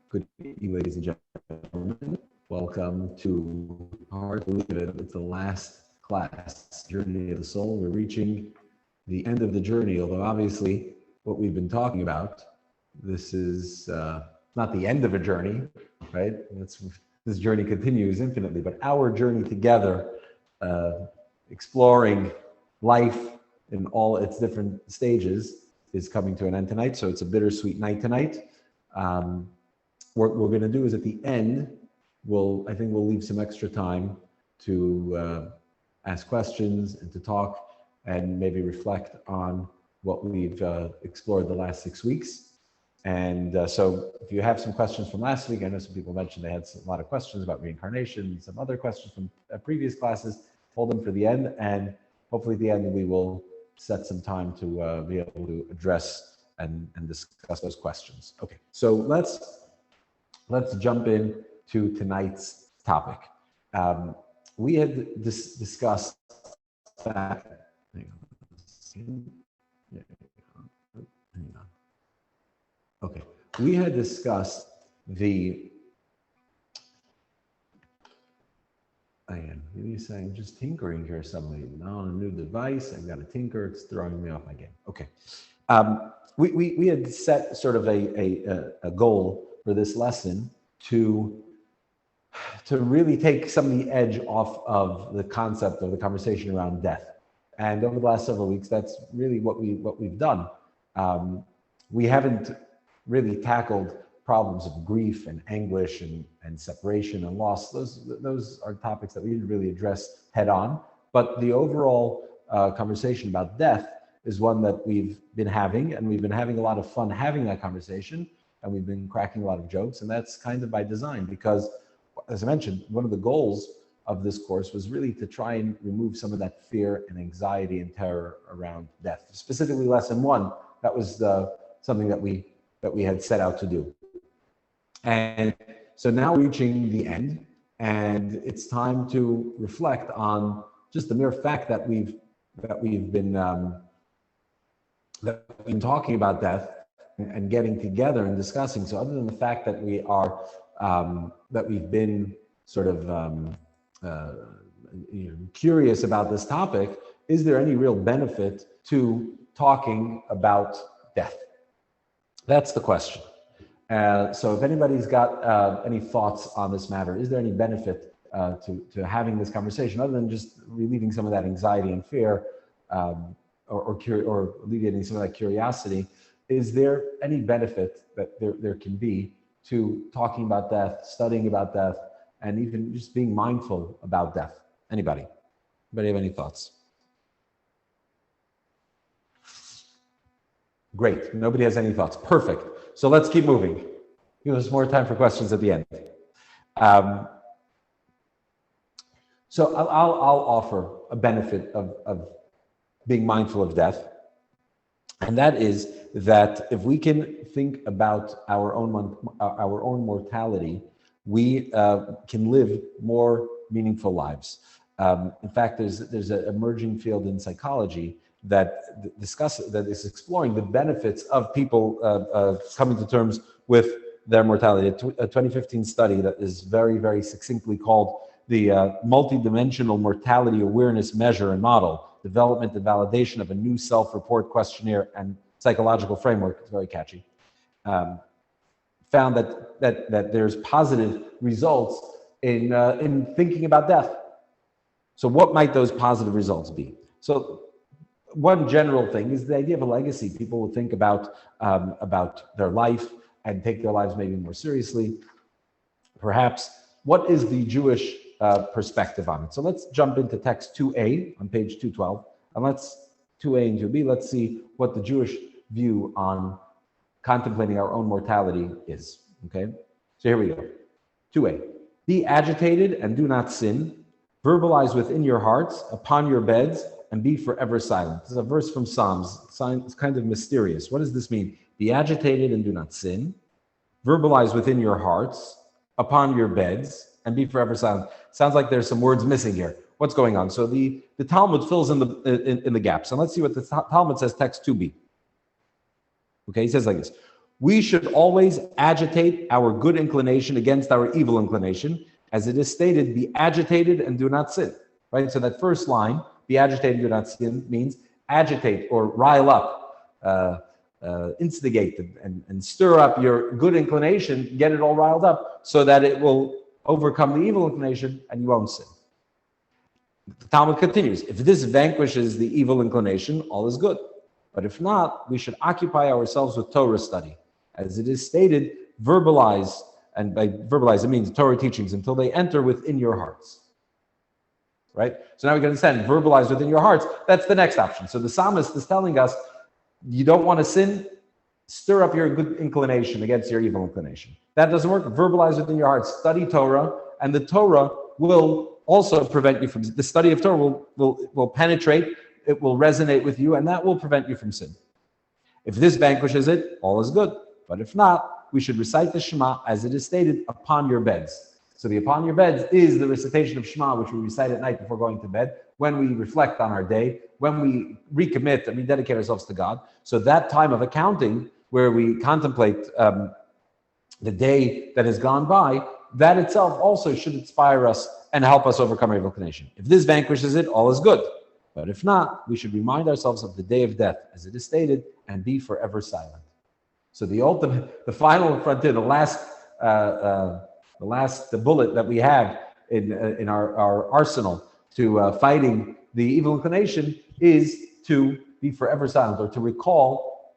Good evening, ladies and gentlemen. Welcome to Hard to Believe It. It's the last class, Journey of the Soul. We're reaching the end of the journey, although obviously what we've been talking about, this is not the end of a journey, right? This journey continues infinitely, but our journey together, exploring life in all its different stages, is coming to an end tonight. So it's a bittersweet night tonight. What we're going to do is at the end, I think we'll leave some extra time to ask questions and to talk and maybe reflect on what we've explored the last 6 weeks. And so if you have some questions from last week, I know some people mentioned they had a lot of questions about reincarnation, some other questions from previous classes, hold them for the end. And hopefully at the end, we will set some time to be able to address and discuss those questions. Okay, so let's jump in to tonight's topic. We had discussed that. Hang on. Okay, we had discussed the. Again, you saying just tinkering here suddenly. Now on a new device, I've got to tinker. It's throwing me off my game. Okay, we had set sort of a goal for this lesson to really take some of the edge off of the concept of the conversation around death. And over the last several weeks, that's really what we've done. We haven't really tackled problems of grief and anguish and separation and loss. Those are topics that we didn't really address head on. But the overall conversation about death is one that we've been having, and we've been having a lot of fun having that conversation, and we've been cracking a lot of jokes, and that's kind of by design because, as I mentioned, one of the goals of this course was really to try and remove some of that fear and anxiety and terror around death. Specifically, lesson 1, that was something that we had set out to do. And so now reaching the end, and it's time to reflect on just the mere fact that we've been talking about death and getting together and discussing. So other than the fact that we are that we've been sort of curious about this topic, is there any real benefit to talking about death? That's the question. So if anybody's got any thoughts on this matter, is there any benefit to having this conversation other than just relieving some of that anxiety and fear, or alleviating some of that curiosity? Is there any benefit that there can be to talking about death, studying about death, and even just being mindful about death? Anybody have any thoughts? Great, nobody has any thoughts. Perfect. So let's keep moving. Give us more time for questions at the end. So I'll offer a benefit of being mindful of death. And that is that if we can think about our own mortality, we can live more meaningful lives. In fact, there's an emerging field in psychology that is exploring the benefits of people coming to terms with their mortality. A 2015 study that is very, very succinctly called the Multidimensional Mortality Awareness Measure and Model, Development and Validation of a New Self-Report Questionnaire and Psychological Framework. It's very catchy. Found that there's positive results in thinking about death. So what might those positive results be? So one general thing is the idea of a legacy. People will think about their life and take their lives maybe more seriously. Perhaps, what is the Jewish perspective on it? So let's jump into text 2a on page 212, and let's 2a and 2b. Let's see what the Jewish view on contemplating our own mortality is. Okay, so here we go. 2a. Be agitated and do not sin. Verbalize within your hearts, upon your beds, and be forever silent. This is a verse from Psalms. It's kind of mysterious. What does this mean? Be agitated and do not sin. Verbalize within your hearts, upon your beds, and be forever silent. Sounds like there's some words missing here. What's going on? So the Talmud fills in the gaps. And let's see what the Talmud says, text 2b. Okay, he says like this. We should always agitate our good inclination against our evil inclination. As it is stated, be agitated and do not sin. Right? So that first line, be agitated and do not sin, means agitate or rile up, instigate and stir up your good inclination, get it all riled up so that it will overcome the evil inclination and you won't sin. The Talmud continues, if this vanquishes the evil inclination, all is good. But if not, we should occupy ourselves with Torah study. As it is stated, verbalize, and by verbalize it means Torah teachings until they enter within your hearts. Right? So now we can understand, verbalize within your hearts, that's the next option. So the psalmist is telling us, you don't want to sin, stir up your good inclination against your evil inclination. That doesn't work, verbalize within your heart, study Torah, and the Torah will also prevent you from, the study of Torah will penetrate, it will resonate with you, and that will prevent you from sin. If this vanquishes it, all is good. But if not, we should recite the Shema as it is stated upon your beds. So the upon your beds is the recitation of Shema, which we recite at night before going to bed, when we reflect on our day, when we recommit and we dedicate ourselves to God. So that time of accounting where we contemplate the day that has gone by, that itself also should inspire us and help us overcome our evil inclination. If this vanquishes it, all is good. But if not, we should remind ourselves of the day of death, as it is stated, and be forever silent. So the ultimate, the final frontier, the last bullet that we have in our arsenal to fighting the evil inclination is to be forever silent, or to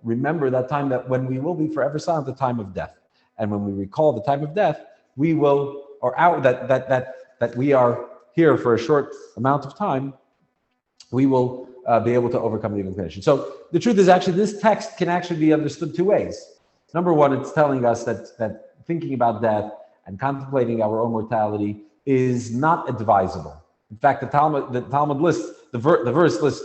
remember that time that when we will be forever silent, the time of death. And when we recall the time of death, we will, that we are here for a short amount of time, we will be able to overcome the evil inclination. So the truth is, actually, this text can actually be understood two ways. Number one, it's telling us that thinking about death and contemplating our own mortality is not advisable. In fact, the Talmud lists, the verse lists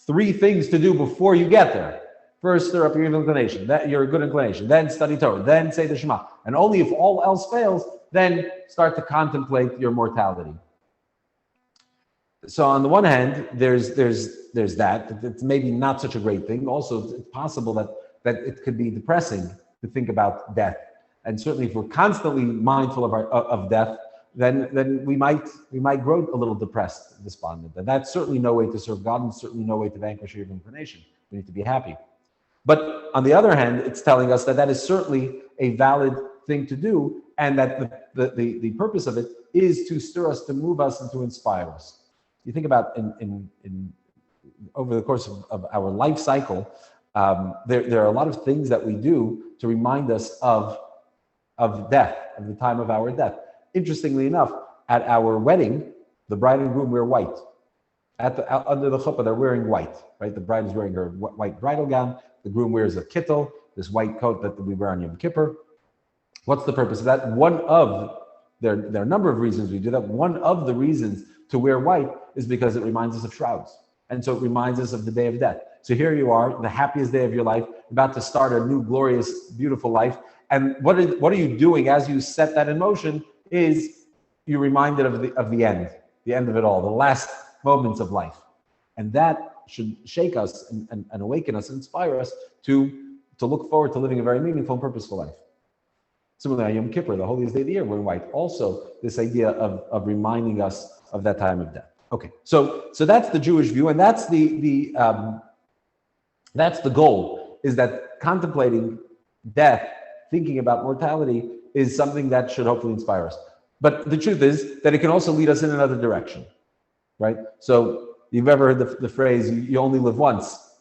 3 things to do before you get there. First, stir up your evil inclination, your good inclination, then study Torah, then say the Shema. And only if all else fails, then start to contemplate your mortality. So on the one hand, there's that. It's maybe not such a great thing. Also, it's possible that it could be depressing to think about death. And certainly, if we're constantly mindful of death, then we might grow a little depressed and despondent. And that's certainly no way to serve God, and certainly no way to vanquish your inclination. We need to be happy. But on the other hand, it's telling us that is certainly a valid thing to do, and that the purpose of it is to stir us, to move us, and to inspire us. You think about in over the course of our life cycle, there are a lot of things that we do to remind us of death, of the time of our death. Interestingly enough, at our wedding, the bride and groom wear white. Under the chuppah, they're wearing white, right? The bride is wearing her white bridal gown. The groom wears a kittel, this white coat that we wear on Yom Kippur. What's the purpose of that? There are a number of reasons we do that. One of the reasons to wear white is because it reminds us of shrouds. And so it reminds us of the day of death. So here you are, the happiest day of your life, about to start a new, glorious, beautiful life. And what are you doing as you set that in motion is you're reminded of the end of it all, the last moments of life. And that should shake us and awaken us and inspire us to look forward to living a very meaningful and purposeful life. Similarly, Yom Kippur, the holiest day of the year, we're in white. Also, this idea of reminding us of that time of death. Okay, so that's the Jewish view, and that's the goal, is that contemplating death, thinking about mortality, is something that should hopefully inspire us. But the truth is that it can also lead us in another direction, right? So you've ever heard the phrase, you only live once.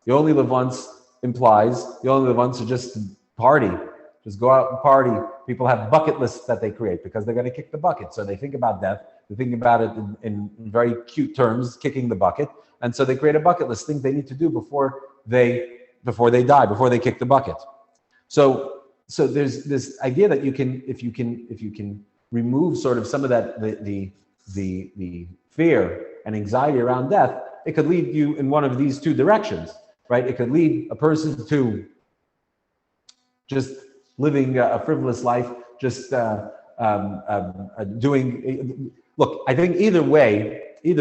You only live once implies you only live once to just party. Just go out and party. People have bucket lists that they create because they're going to kick the bucket. So they think about death. They think about it in very cute terms, kicking the bucket. And so they create a bucket list, things they need to do before they die, before they kick the bucket. So there's this idea that if you can remove sort of some of that the fear and anxiety around death, it could lead you in one of these two directions, right? It could lead a person to just living a frivolous life, just doing. Look, I think either way, the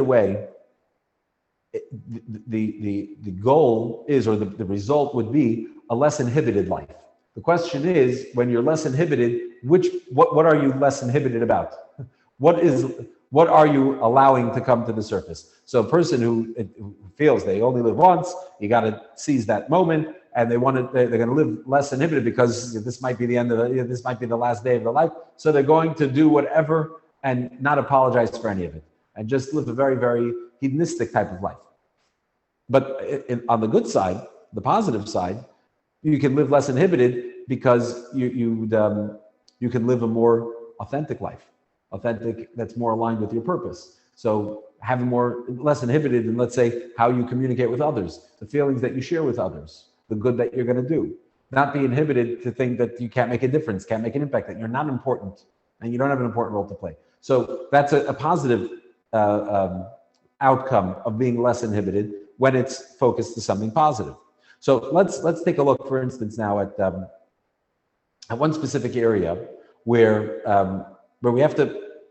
goal is, or the result would be a less inhibited life. The question is, when you're less inhibited, what are you less inhibited about? What are you allowing to come to the surface? So a person who feels they only live once, you got to seize that moment, and they're going to live less inhibited because this might be the end of this might be the last day of their life. So they're going to do whatever and not apologize for any of it, and just live a very, very hedonistic type of life. But on the good side, the positive side, you can live less inhibited because you can live a more authentic life, authentic that's more aligned with your purpose. So having less inhibited in, let's say, how you communicate with others, the feelings that you share with others, the good that you're going to do. Not be inhibited to think that you can't make a difference, can't make an impact, that you're not important and you don't have an important role to play. So that's a positive outcome of being less inhibited when it's focused to something positive. So let's take a look, for instance, now at one specific area where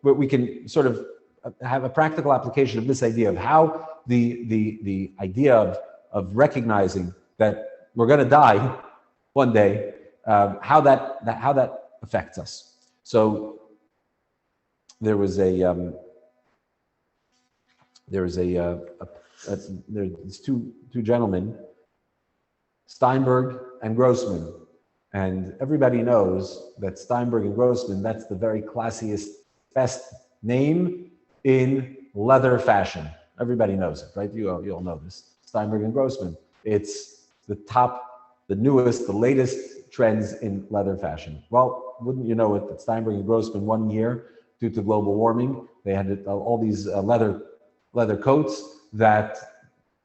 we can sort of have a practical application of this idea of how the idea of recognizing that we're going to die one day, how that affects us. So there's two gentlemen, Steinberg and Grossman. And everybody knows that Steinberg and Grossman, that's the very classiest, best name in leather fashion. Everybody knows it, right? You all know this. Steinberg and Grossman. It's the top, the newest, the latest trends in leather fashion. Well, wouldn't you know it, that Steinberg and Grossman, 1 year, due to global warming, they had all these leather coats, that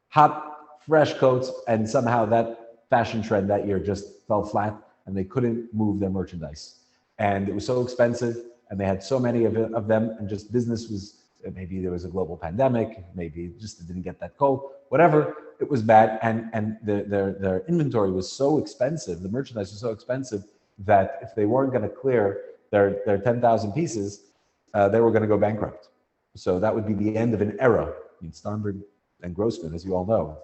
hot, fresh coats, and somehow that fashion trend that year just fell flat, and they couldn't move their merchandise. And it was so expensive, and they had so many of them, and just business was, maybe there was a global pandemic, maybe just it didn't get that cold, whatever, it was bad, and their inventory was so expensive, the merchandise was so expensive, that if they weren't going to clear their 10,000 pieces, they were going to go bankrupt. So that would be the end of an era. I mean, Steinberg and Grossman, as you all know,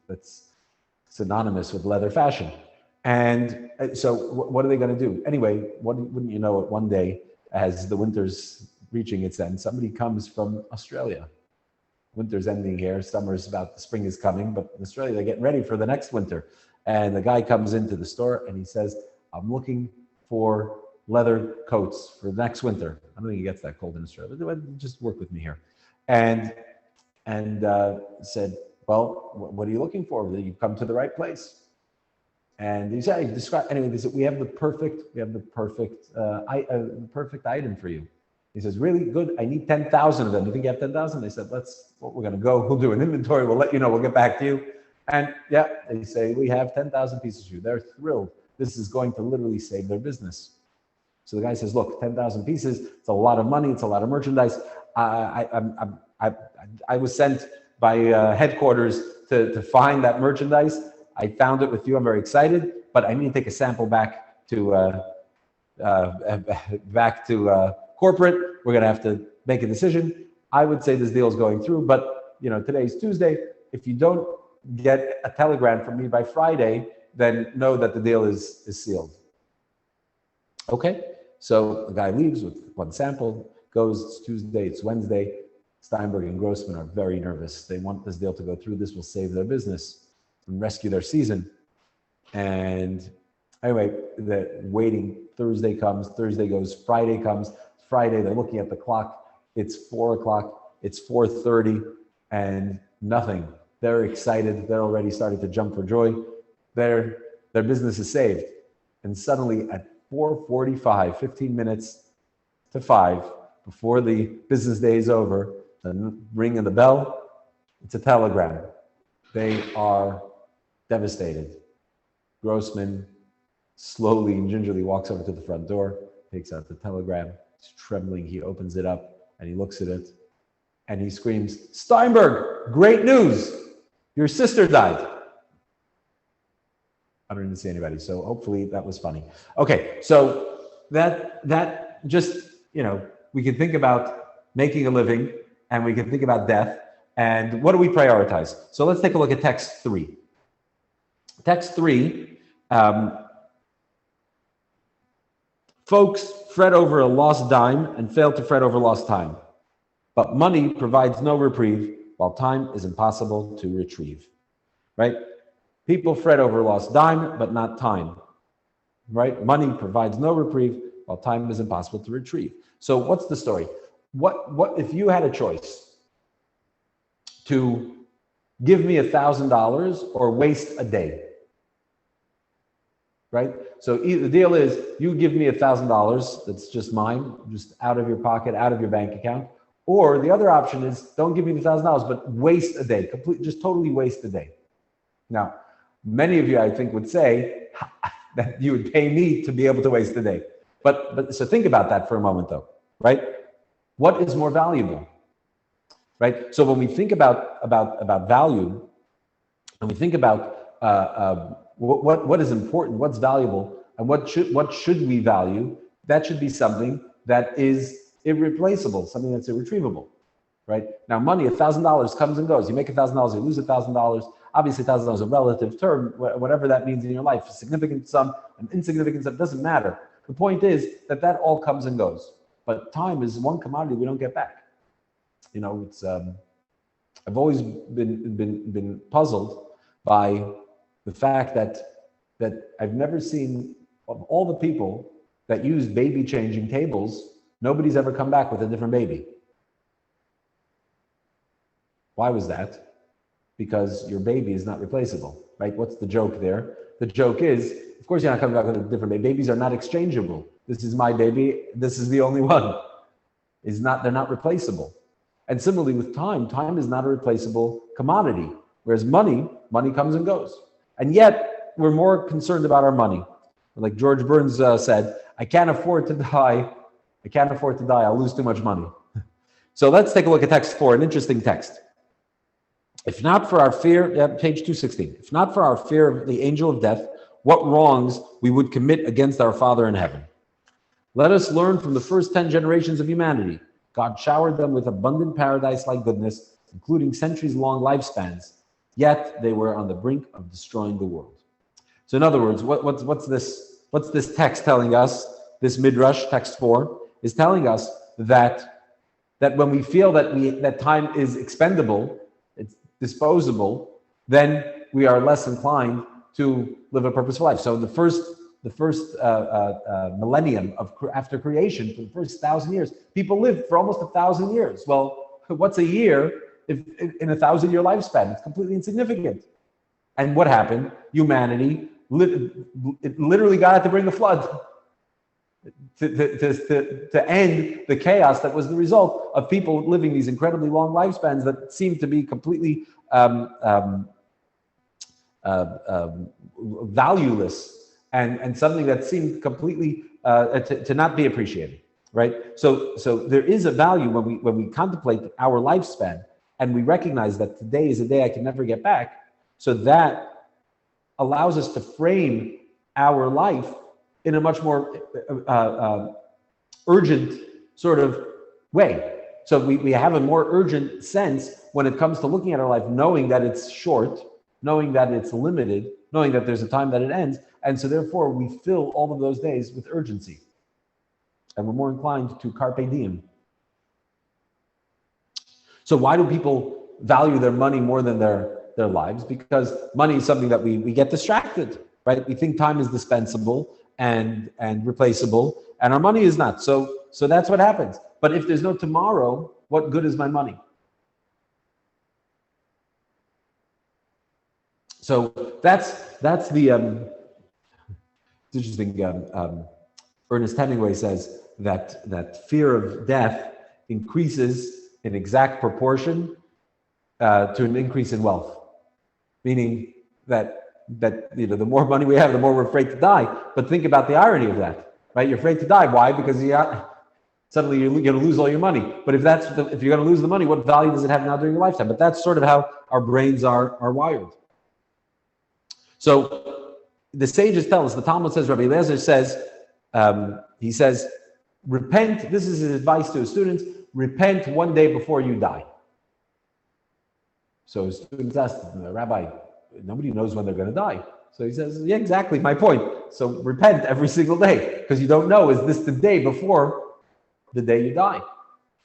that's synonymous with leather fashion. And so what are they going to do? Anyway, wouldn't you know it, one day, as the winter's reaching its end, somebody comes from Australia. Winter's ending here, spring is coming, but in Australia, they're getting ready for the next winter. And the guy comes into the store and he says, I'm looking for leather coats for next winter. I don't think it gets that cold in Australia, but just work with me here. And said, well, what are you looking for? You've come to the right place. And he said, they said, we have the perfect item for you. He says, really good. I need 10,000 of them. You think you have 10,000? They said, we're going to go. We'll do an inventory. We'll let you know. We'll get back to you. And yeah, they say, we have 10,000 pieces for you. They're thrilled. This is going to literally save their business. So the guy says, look, 10,000 pieces. It's a lot of money. It's a lot of merchandise. I was sent by headquarters to find that merchandise. I found it with you. I'm very excited, but I need to take a sample back to corporate. We're going to have to make a decision. I would say this deal is going through, but today's Tuesday. If you don't get a telegram from me by Friday, then know that the deal is sealed. Okay. So the guy leaves with one sample, goes, it's Tuesday, it's Wednesday. Steinberg and Grossman are very nervous. They want this deal to go through. This will save their business and rescue their season. And anyway, they're waiting. Thursday comes, Thursday goes, Friday comes. Friday, they're looking at the clock. It's 4 o'clock, it's 4:30, and nothing. They're excited. They're already starting to jump for joy. Their business is saved. And suddenly at 4:45, 15 minutes to 5, before the business day is over, the ring of the bell, it's a telegram. They are devastated. Grossman slowly and gingerly walks over to the front door, takes out the telegram. He's trembling. He opens it up and he looks at it and he screams, Steinberg, great news. Your sister died. I don't even see anybody. So hopefully that was funny. Okay. So that just, we can think about making a living and we can think about death. And what do we prioritize? So let's take a look at text 3. Text 3 Folks fret over a lost dime and fail to fret over lost time. But money provides no reprieve, while time is impossible to retrieve. Right? People fret over lost dime, but not time. Right? Money provides no reprieve, while time is impossible to retrieve. So what's the story? What if you had a choice to give me $1,000 or waste a day? Right? So the deal is you give me $1,000 that's just mine, just out of your pocket, out of your bank account. Or the other option is don't give me the $1,000, but waste a day, just totally waste a day. Now, many of you, I think, would say that you would pay me to be able to waste a day. But so think about that for a moment, though, right? What is more valuable, right? So when we think about value, and we think about what is important, what's valuable, and what should we value, that should be something that is irreplaceable, something that's irretrievable, right? Now, money, $1,000 comes and goes. You make $1,000, you lose $1,000. Obviously, $1,000 is a relative term, whatever that means in your life. A significant sum, an insignificant sum, doesn't matter. The point is that all comes and goes. But time is one commodity we don't get back. You know, it's I've always been puzzled by the fact that I've never seen, of all the people that use baby changing tables, nobody's ever come back with a different baby. Why was that? Because your baby is not replaceable, right? What's the joke there? The joke is, of course, you're not coming back with a different baby. Babies are not exchangeable. This is my baby. This is the only one. They're not replaceable. And similarly with time, time is not a replaceable commodity. Whereas money comes and goes. And yet we're more concerned about our money. Like George Burns said, I can't afford to die. I can't afford to die. I'll lose too much money. So let's take a look at text 4, an interesting text. If not for our fear, page 216, if not for our fear of the angel of death, what wrongs we would commit against our Father in heaven. Let us learn from the first 10 generations of humanity. God showered them with abundant paradise-like goodness, including centuries-long lifespans, yet they were on the brink of destroying the world. So in other words, what's this text telling us? This Midrash, text 4, is telling us that when we feel that time is expendable, it's disposable, then we are less inclined to live a purposeful life. So the first millennium after creation, for the first 1,000 years, people lived for almost 1,000 years. Well, what's a year in a 1,000-year lifespan? It's completely insignificant. And what happened? Humanity literally got out to bring a flood to end the chaos that was the result of people living these incredibly long lifespans that seemed to be completely valueless and something that seemed completely to not be appreciated, right? So there is a value when we contemplate our lifespan and we recognize that today is a day I can never get back. So that allows us to frame our life in a much more urgent sort of way. So we have a more urgent sense when it comes to looking at our life, knowing that it's short, knowing that it's limited, knowing that there's a time that it ends. And so therefore we fill all of those days with urgency. And we're more inclined to carpe diem. So why do people value their money more than their lives? Because money is something that we get distracted, right? We think time is dispensable and replaceable, and our money is not. So that's what happens. But if there's no tomorrow, what good is my money? So that's the it's interesting. Ernest Hemingway says that fear of death increases in exact proportion to an increase in wealth, meaning that the more money we have, the more we're afraid to die. But think about the irony of that, right? You're afraid to die. Why? Because suddenly you're going to lose all your money. But if you're going to lose the money, what value does it have now during your lifetime? But that's sort of how our brains are wired. So the sages tell us, the Talmud says, Rabbi Eliezer says, he says, repent. This is his advice to his students: repent one day before you die. So his students asked, Rabbi, nobody knows when they're going to die. So he says, yeah, exactly my point. So repent every single day, because you don't know, is this the day before the day you die?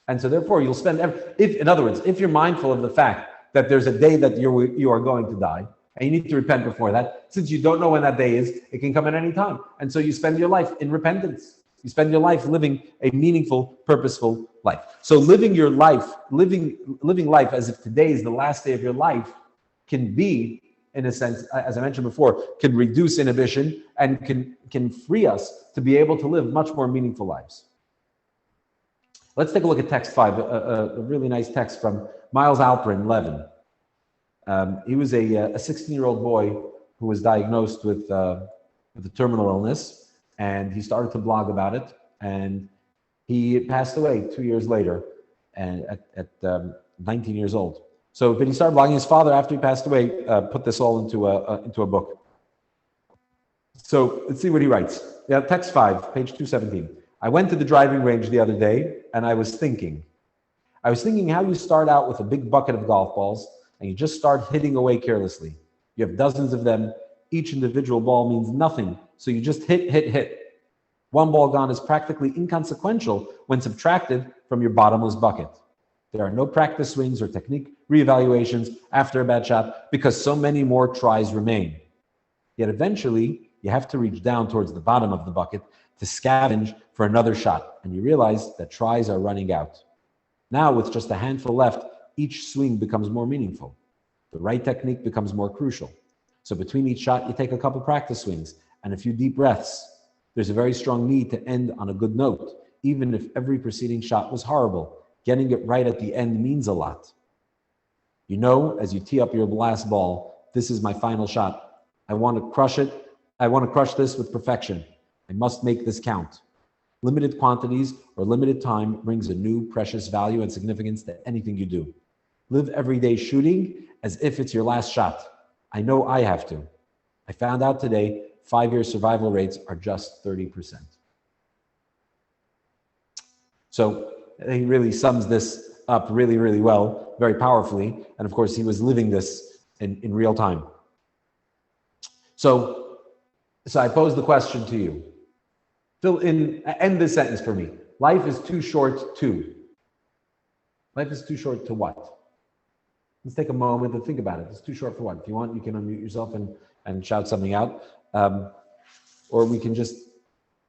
And so therefore you'll spend, in other words, if you're mindful of the fact that there's a day that you are going to die, and you need to repent before that, since you don't know when that day is, it can come at any time. And so you spend your life in repentance. You spend your life living a meaningful, purposeful life. So living your life, living life as if today is the last day of your life can be, in a sense, as I mentioned before, can reduce inhibition and can free us to be able to live much more meaningful lives. Let's take a look at text 5, a really nice text from Miles Alperin, Levin. He was a 16-year-old boy who was diagnosed with a terminal illness, and he started to blog about it, and he passed away 2 years later, and at 19 years old. So, but he started blogging. His father, after he passed away, put this all into a book. So let's see what he writes. Yeah, text 5, page 217. I went to the driving range the other day, and I was thinking how you start out with a big bucket of golf balls, and you just start hitting away carelessly. You have dozens of them. Each individual ball means nothing, so you just hit. One ball gone is practically inconsequential when subtracted from your bottomless bucket. There are no practice swings or technique reevaluations after a bad shot because so many more tries remain. Yet eventually, you have to reach down towards the bottom of the bucket to scavenge for another shot, and you realize that tries are running out. Now, with just a handful left, each swing becomes more meaningful. The right technique becomes more crucial. So between each shot, you take a couple practice swings and a few deep breaths. There's a very strong need to end on a good note, even if every preceding shot was horrible. Getting it right at the end means a lot. You know, as you tee up your last ball, this is my final shot. I want to crush it. I want to crush this with perfection. I must make this count. Limited quantities or limited time brings a new precious value and significance to anything you do. Live every day shooting as if it's your last shot. I know I have to. I found out today 5-year survival rates are just 30%. So he really sums this up really, really well, very powerfully. And of course, he was living this in real time. So I pose the question to you. End this sentence for me. Life is too short to. Life is too short to what? Let's take a moment to think about it. It's too short for what? If you want, you can unmute yourself and shout something out. Or we could just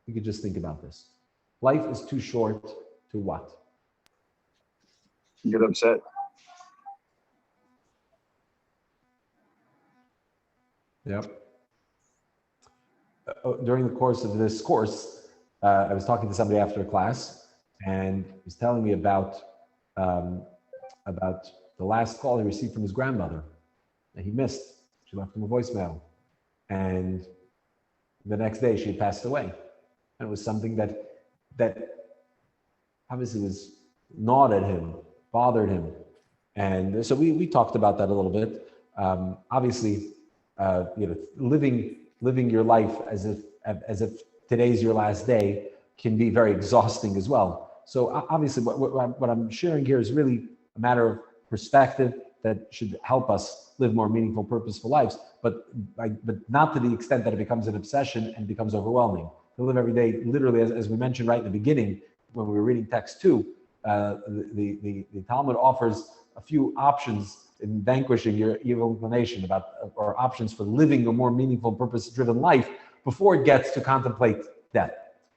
think about this. Life is too short to what? Get upset. Yep. During the course of this course, I was talking to somebody after a class, and he was telling me about the last call he received from his grandmother that he missed. She left him a voicemail, and the next day she had passed away. And it was something that obviously was gnawed at him, bothered him. And so we talked about that a little bit. Obviously, living your life as if today's your last day can be very exhausting as well. So obviously what I'm sharing here is really a matter of perspective that should help us live more meaningful, purposeful lives, but not to the extent that it becomes an obsession and becomes overwhelming. To live every day, literally, as we mentioned right in the beginning, when we were reading text 2, the Talmud offers a few options in vanquishing your evil inclination or options for living a more meaningful, purpose-driven life before it gets to contemplate death.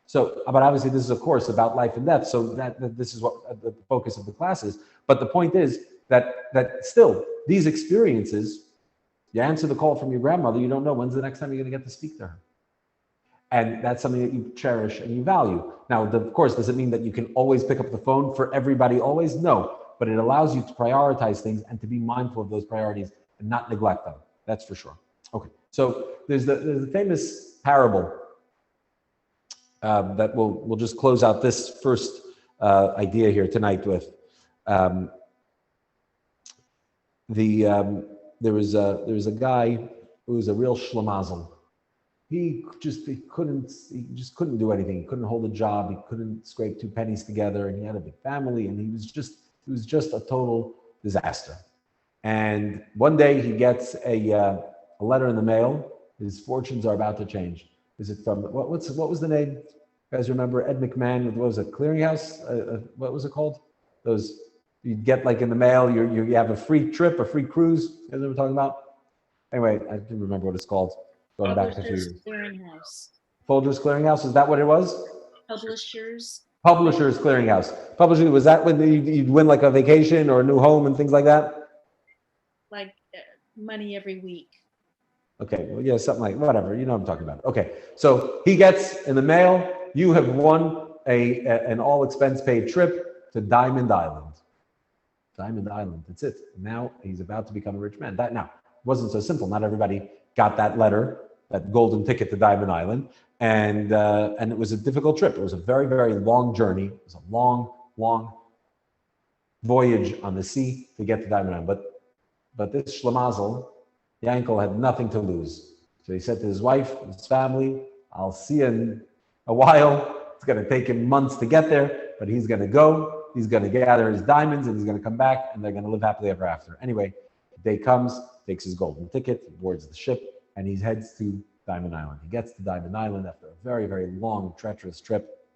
So, but obviously this is a course about life and death, so that this is what the focus of the class is. But the point is that still, these experiences, you answer the call from your grandmother, you don't know when's the next time you're going to get to speak to her. And that's something that you cherish and you value. Now, of course, does it mean that you can always pick up the phone for everybody always? No. But it allows you to prioritize things and to be mindful of those priorities and not neglect them. That's for sure. Okay, so there's the famous parable that we'll just close out this first idea here tonight with. There was a guy who was a real schlemazel. He just couldn't do anything. He couldn't hold a job. He couldn't scrape 2 pennies together, and he had a big family, and he was just a total disaster. And one day he gets a letter in the mail His fortunes are about to change. Is it from what was the name? You guys remember Ed McMahon? What was it? Clearinghouse? What was it called? Those you'd get like in the mail. You have a free trip, a free cruise. You guys know what I'm talking about? Anyway, I didn't remember what it's called. Going back a few years. Clearinghouse. Folgers Clearinghouse. Is that what it was? Publishers. Publishers Clearinghouse. Publishing, was that when you'd win like a vacation or a new home and things like that? Like money every week. Okay, well, yeah, something like whatever. You know what I'm talking about. Okay, so he gets in the mail, you have won an all expense paid trip to Diamond Island. Diamond Island, that's it. Now he's about to become a rich man. That now wasn't so simple. Not everybody got that letter, that golden ticket to Diamond Island, and it was a difficult trip. It was a very, very long journey. It was a long, long voyage on the sea to get to Diamond Island. But this Schlemazel, Yankel, had nothing to lose. So he said to his wife, his family, I'll see you in a while. It's going to take him months to get there, but he's going to go. He's going to gather his diamonds and he's going to come back and they're going to live happily ever after. Anyway, the day comes, takes his golden ticket, boards the ship, and he heads to Diamond Island. He gets to Diamond Island after a very, very long, treacherous trip.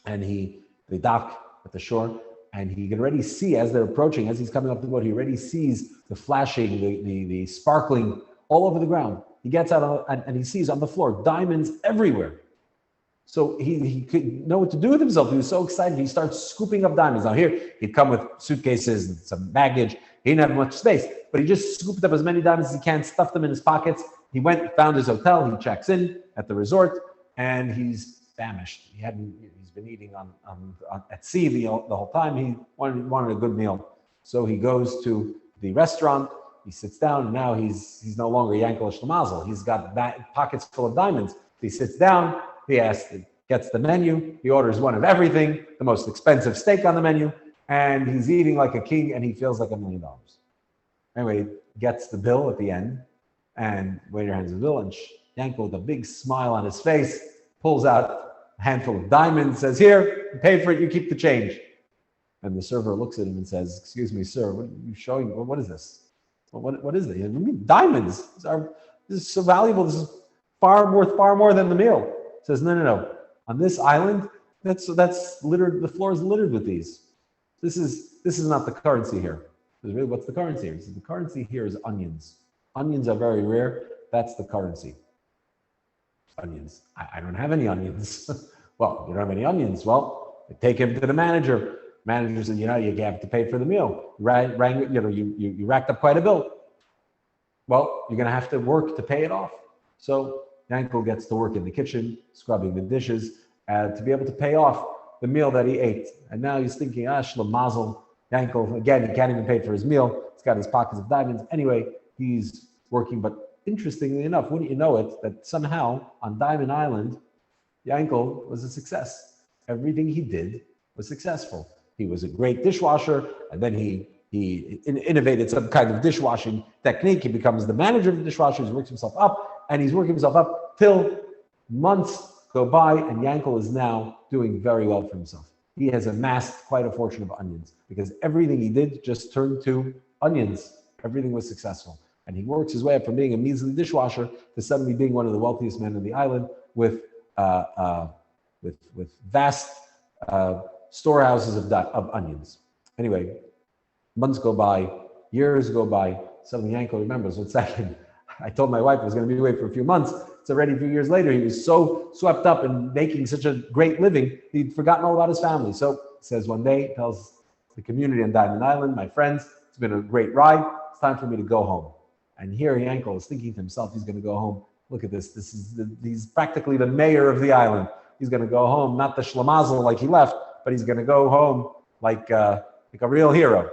And they dock at the shore, and he can already see as they're approaching, as he's coming up the boat, he already sees the flashing, the sparkling all over the ground. He gets out and he sees on the floor diamonds everywhere. So he couldn't know what to do with himself. He was so excited. He starts scooping up diamonds. Now here, he'd come with suitcases and some baggage. He didn't have much space, but he just scooped up as many diamonds as he can, stuffed them in his pockets. He went, found his hotel. He checks in at the resort, and he's famished. He's been eating at sea the whole time. He wanted a good meal. So he goes to the restaurant. He sits down, and now he's no longer Yankel Schlemazel. He's got pockets full of diamonds. He sits down. He gets the menu. He orders one of everything, the most expensive steak on the menu, and he's eating like a king, and he feels like $1 million. Anyway, gets the bill at the end, and waiter hands the bill, and Yankel, with a big smile on his face, pulls out a handful of diamonds, says, "Here, you pay for it, you keep the change." And the server looks at him and says, "Excuse me, sir, what are you showing? What is this? What is it?" What do you mean, diamonds? This is so valuable. This is worth far more than the meal. He says, no. On this island, that's littered. The floor is littered with these. This is not the currency here. Really, what's the currency here? He says, the currency here is onions. Onions are very rare. That's the currency. Onions. I don't have any onions. Well, you don't have any onions. Well, they take him to the manager. Manager said, you have to pay for the meal. You racked up quite a bill. Well, you're going to have to work to pay it off. So Yankel gets to work in the kitchen, scrubbing the dishes, to be able to pay off the meal that he ate. And now he's thinking, Schlemazel, Yankel, again, he can't even pay for his meal. He's got his pockets of diamonds. Anyway, he's working. But interestingly enough, wouldn't you know it, that somehow on Diamond Island, Yankel was a success. Everything he did was successful. He was a great dishwasher, and then he innovated some kind of dishwashing technique. He becomes the manager of the dishwasher. He works himself up, and he's working himself up till months go by, and Yankel is now doing very well for himself. He has amassed quite a fortune of onions because everything he did just turned to onions. Everything was successful. And he works his way up from being a measly dishwasher to suddenly being one of the wealthiest men on the island with vast storehouses of onions. Anyway, months go by, years go by. Suddenly Yankel remembers, one second, I told my wife I was going to be away for a few months. It's already a few years later. He was so swept up in making such a great living, he'd forgotten all about his family. So he says one day, tells the community on Diamond Island, my friends, it's been a great ride. It's time for me to go home. And here Yankel is thinking to himself, he's going to go home. Look at this. He's practically the mayor of the island. He's going to go home, not the Schlemazel like he left, but he's going to go home like a real hero.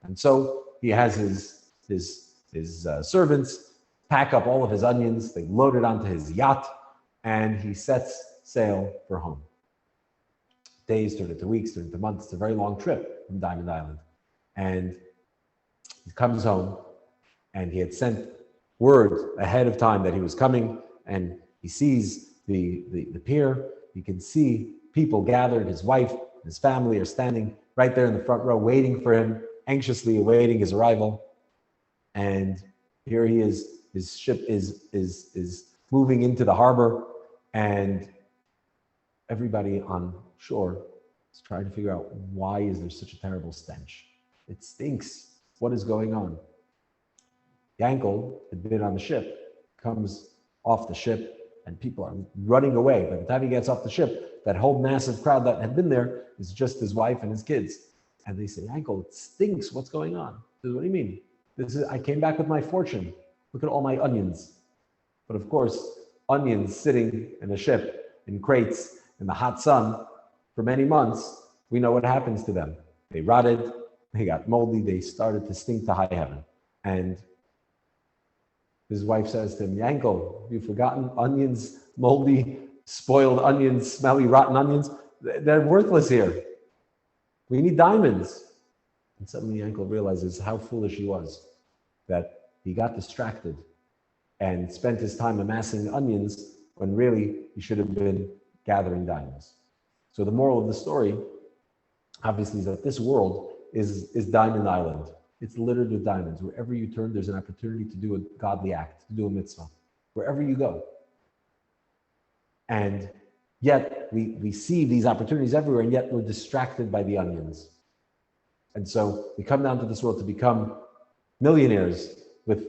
And so he has his servants pack up all of his onions. They load it onto his yacht, and he sets sail for home. Days turn into weeks, turn into months. It's a very long trip from Diamond Island. And he comes home, and he had sent word ahead of time that he was coming, and he sees the pier. You can see people gathered. His wife, his family are standing right there in the front row, waiting for him, anxiously awaiting his arrival. And here he is, His ship is moving into the harbor, and everybody on shore is trying to figure out, why is there such a terrible stench? It stinks. What is going on? Yankel had been on the ship, comes off the ship, and people are running away. By the time he gets off the ship, that whole massive crowd that had been there is just his wife and his kids. And they say, Yankel, it stinks. What's going on? He says, what do you mean? I came back with my fortune. Look at all my onions. But of course, onions sitting in a ship in crates in the hot sun for many months, we know what happens to them. They rotted, they got moldy, they started to stink to high heaven. And his wife says to him, Yankel, have you forgotten onions, moldy, spoiled onions, smelly, rotten onions? They're worthless here. We need diamonds. And suddenly Yankel realizes how foolish he was, that he got distracted and spent his time amassing onions when really he should have been gathering diamonds. So the moral of the story, obviously, is that this world is Diamond Island. It's littered with diamonds. Wherever you turn, there's an opportunity to do a godly act, to do a mitzvah, wherever you go. And yet we see these opportunities everywhere, and yet we're distracted by the onions. And so we come down to this world to become millionaires with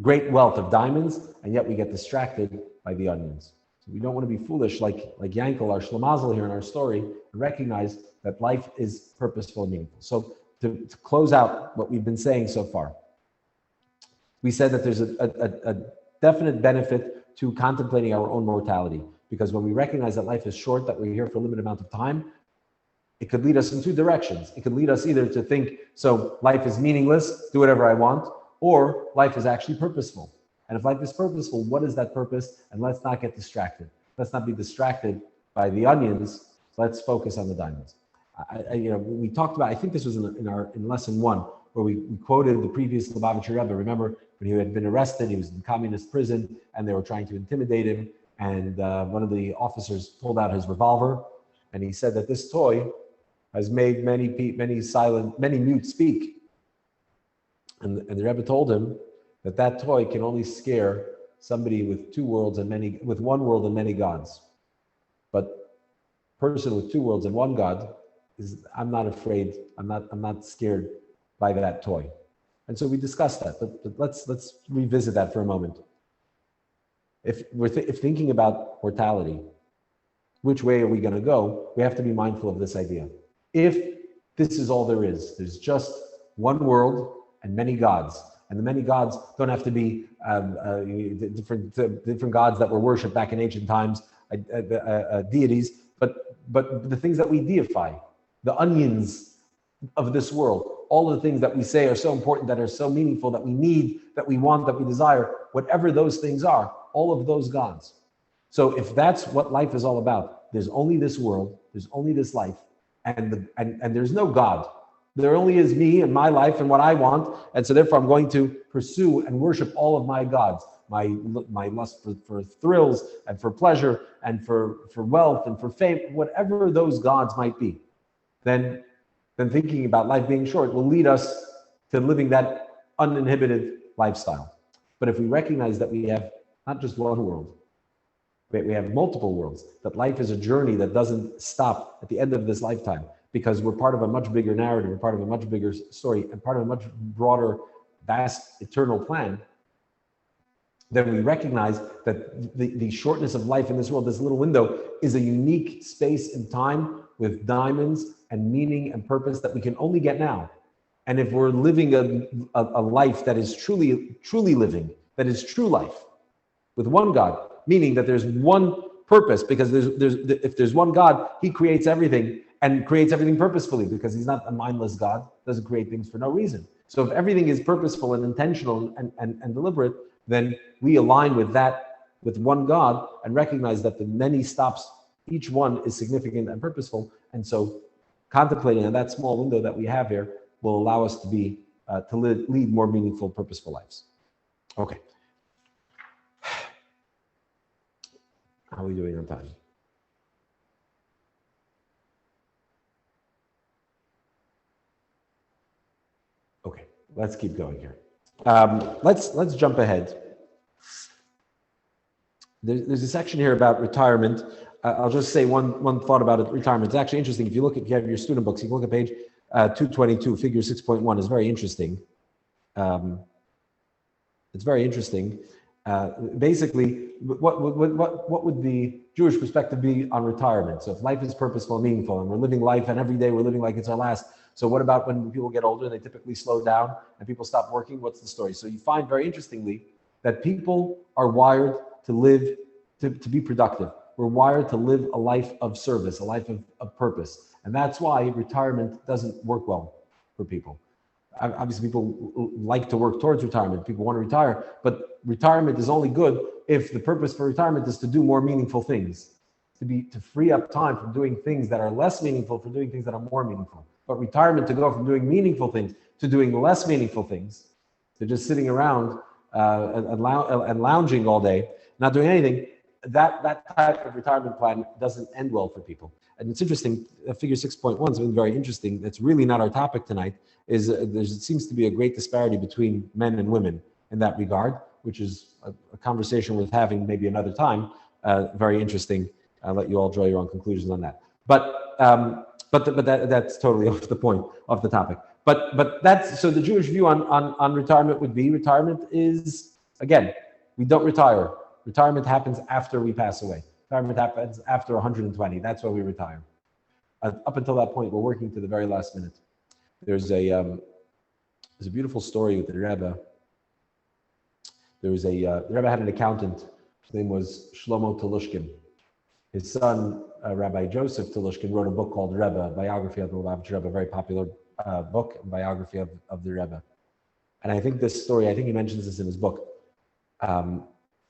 great wealth of diamonds, and yet we get distracted by the onions. So we don't want to be foolish like Yankel, our Shlemazel here in our story, and recognize that life is purposeful and meaningful. So to close out what we've been saying so far, we said that there's a definite benefit to contemplating our own mortality, because when we recognize that life is short, that we're here for a limited amount of time, it could lead us in two directions. It could lead us either to think, so life is meaningless, do whatever I want, or life is actually purposeful. And if life is purposeful, what is that purpose? And let's not get distracted. Let's not be distracted by the onions. Let's focus on the diamonds. We talked about, I think this was in lesson 1, where we quoted the previous Lubavitcher Rebbe. Remember when he had been arrested, he was in communist prison, and they were trying to intimidate him. And one of the officers pulled out his revolver, and he said that this toy has made many mute speak. And the Rebbe told him that toy can only scare somebody with one world and many gods. But person with two worlds and one God I'm not afraid. I'm not scared by that toy. And so we discussed that, but let's revisit that for a moment. If we're thinking about mortality, which way are we going to go? We have to be mindful of this idea. If this is all there is, there's just one world and many gods, and the many gods don't have to be different gods that were worshipped back in ancient times, deities, but the things that we deify, the onions of this world, all of the things that we say are so important, that are so meaningful, that we need, that we want, that we desire, whatever those things are, all of those gods. So if that's what life is all about, there's only this world, there's only this life, and there's no God. There only is me and my life and what I want, and so therefore I'm going to pursue and worship all of my gods, my lust for thrills and for pleasure and for wealth and for fame, whatever those gods might be. Then thinking about life being short will lead us to living that uninhibited lifestyle. But if we recognize that we have not just one world, but we have multiple worlds, that life is a journey that doesn't stop at the end of this lifetime, because we're part of a much bigger narrative, we're part of a much bigger story, and part of a much broader, vast, eternal plan, then we recognize that the shortness of life in this world, this little window, is a unique space and time with diamonds and meaning and purpose that we can only get now. And if we're living a life that is truly living, that is true life, with one God, meaning that there's one purpose, because if there's one God, he creates everything and creates everything purposefully, because he's not a mindless God, doesn't create things for no reason. So if everything is purposeful and intentional and deliberate, then we align with that, with one God, and recognize that the many stops, each one is significant and purposeful. And so contemplating on that small window that we have here will allow us to lead more meaningful, purposeful lives. Okay. How are we doing on time? Okay, let's keep going here. Let's jump ahead there's a section here about retirement. I'll just say one thought about it, retirement. It's actually interesting. If you have your student books, you can look at page 222, figure 6.1 is very interesting. It's very interesting. Basically, what would the Jewish perspective be on retirement? So if life is purposeful and meaningful, and we're living life, and every day we're living like it's our last. So what about when people get older? They typically slow down and people stop working. What's the story? So you find very interestingly that people are wired to live, to be productive. We're wired to live a life of service, a life of purpose. And that's why retirement doesn't work well for people. Obviously, people like to work towards retirement. People want to retire, but retirement is only good if the purpose for retirement is to do more meaningful things, to free up time from doing things that are less meaningful for doing things that are more meaningful. But retirement to go from doing meaningful things to doing less meaningful things, to just sitting around and lounging all day, not doing anything, that type of retirement plan doesn't end well for people. And it's interesting, figure 6.1 is something very interesting. That's really not our topic tonight, is there seems to be a great disparity between men and women in that regard, which is a conversation worth having maybe another time. Very interesting. I'll let you all draw your own conclusions on that. But that's totally off the topic. But that's, so the Jewish view on retirement would be, retirement is, again, we don't retire. Retirement happens after we pass away. Retirement happens after 120. That's why we retire. Up until that point, we're working to the very last minute. There's a beautiful story with the Rebbe. The Rebbe had an accountant. His name was Shlomo Telushkin. His son, Rabbi Joseph Telushkin, wrote a book called Rebbe, a biography of the Lubavitch Rebbe, a very popular book, and biography of the Rebbe. And I think this story, I think he mentions this in his book.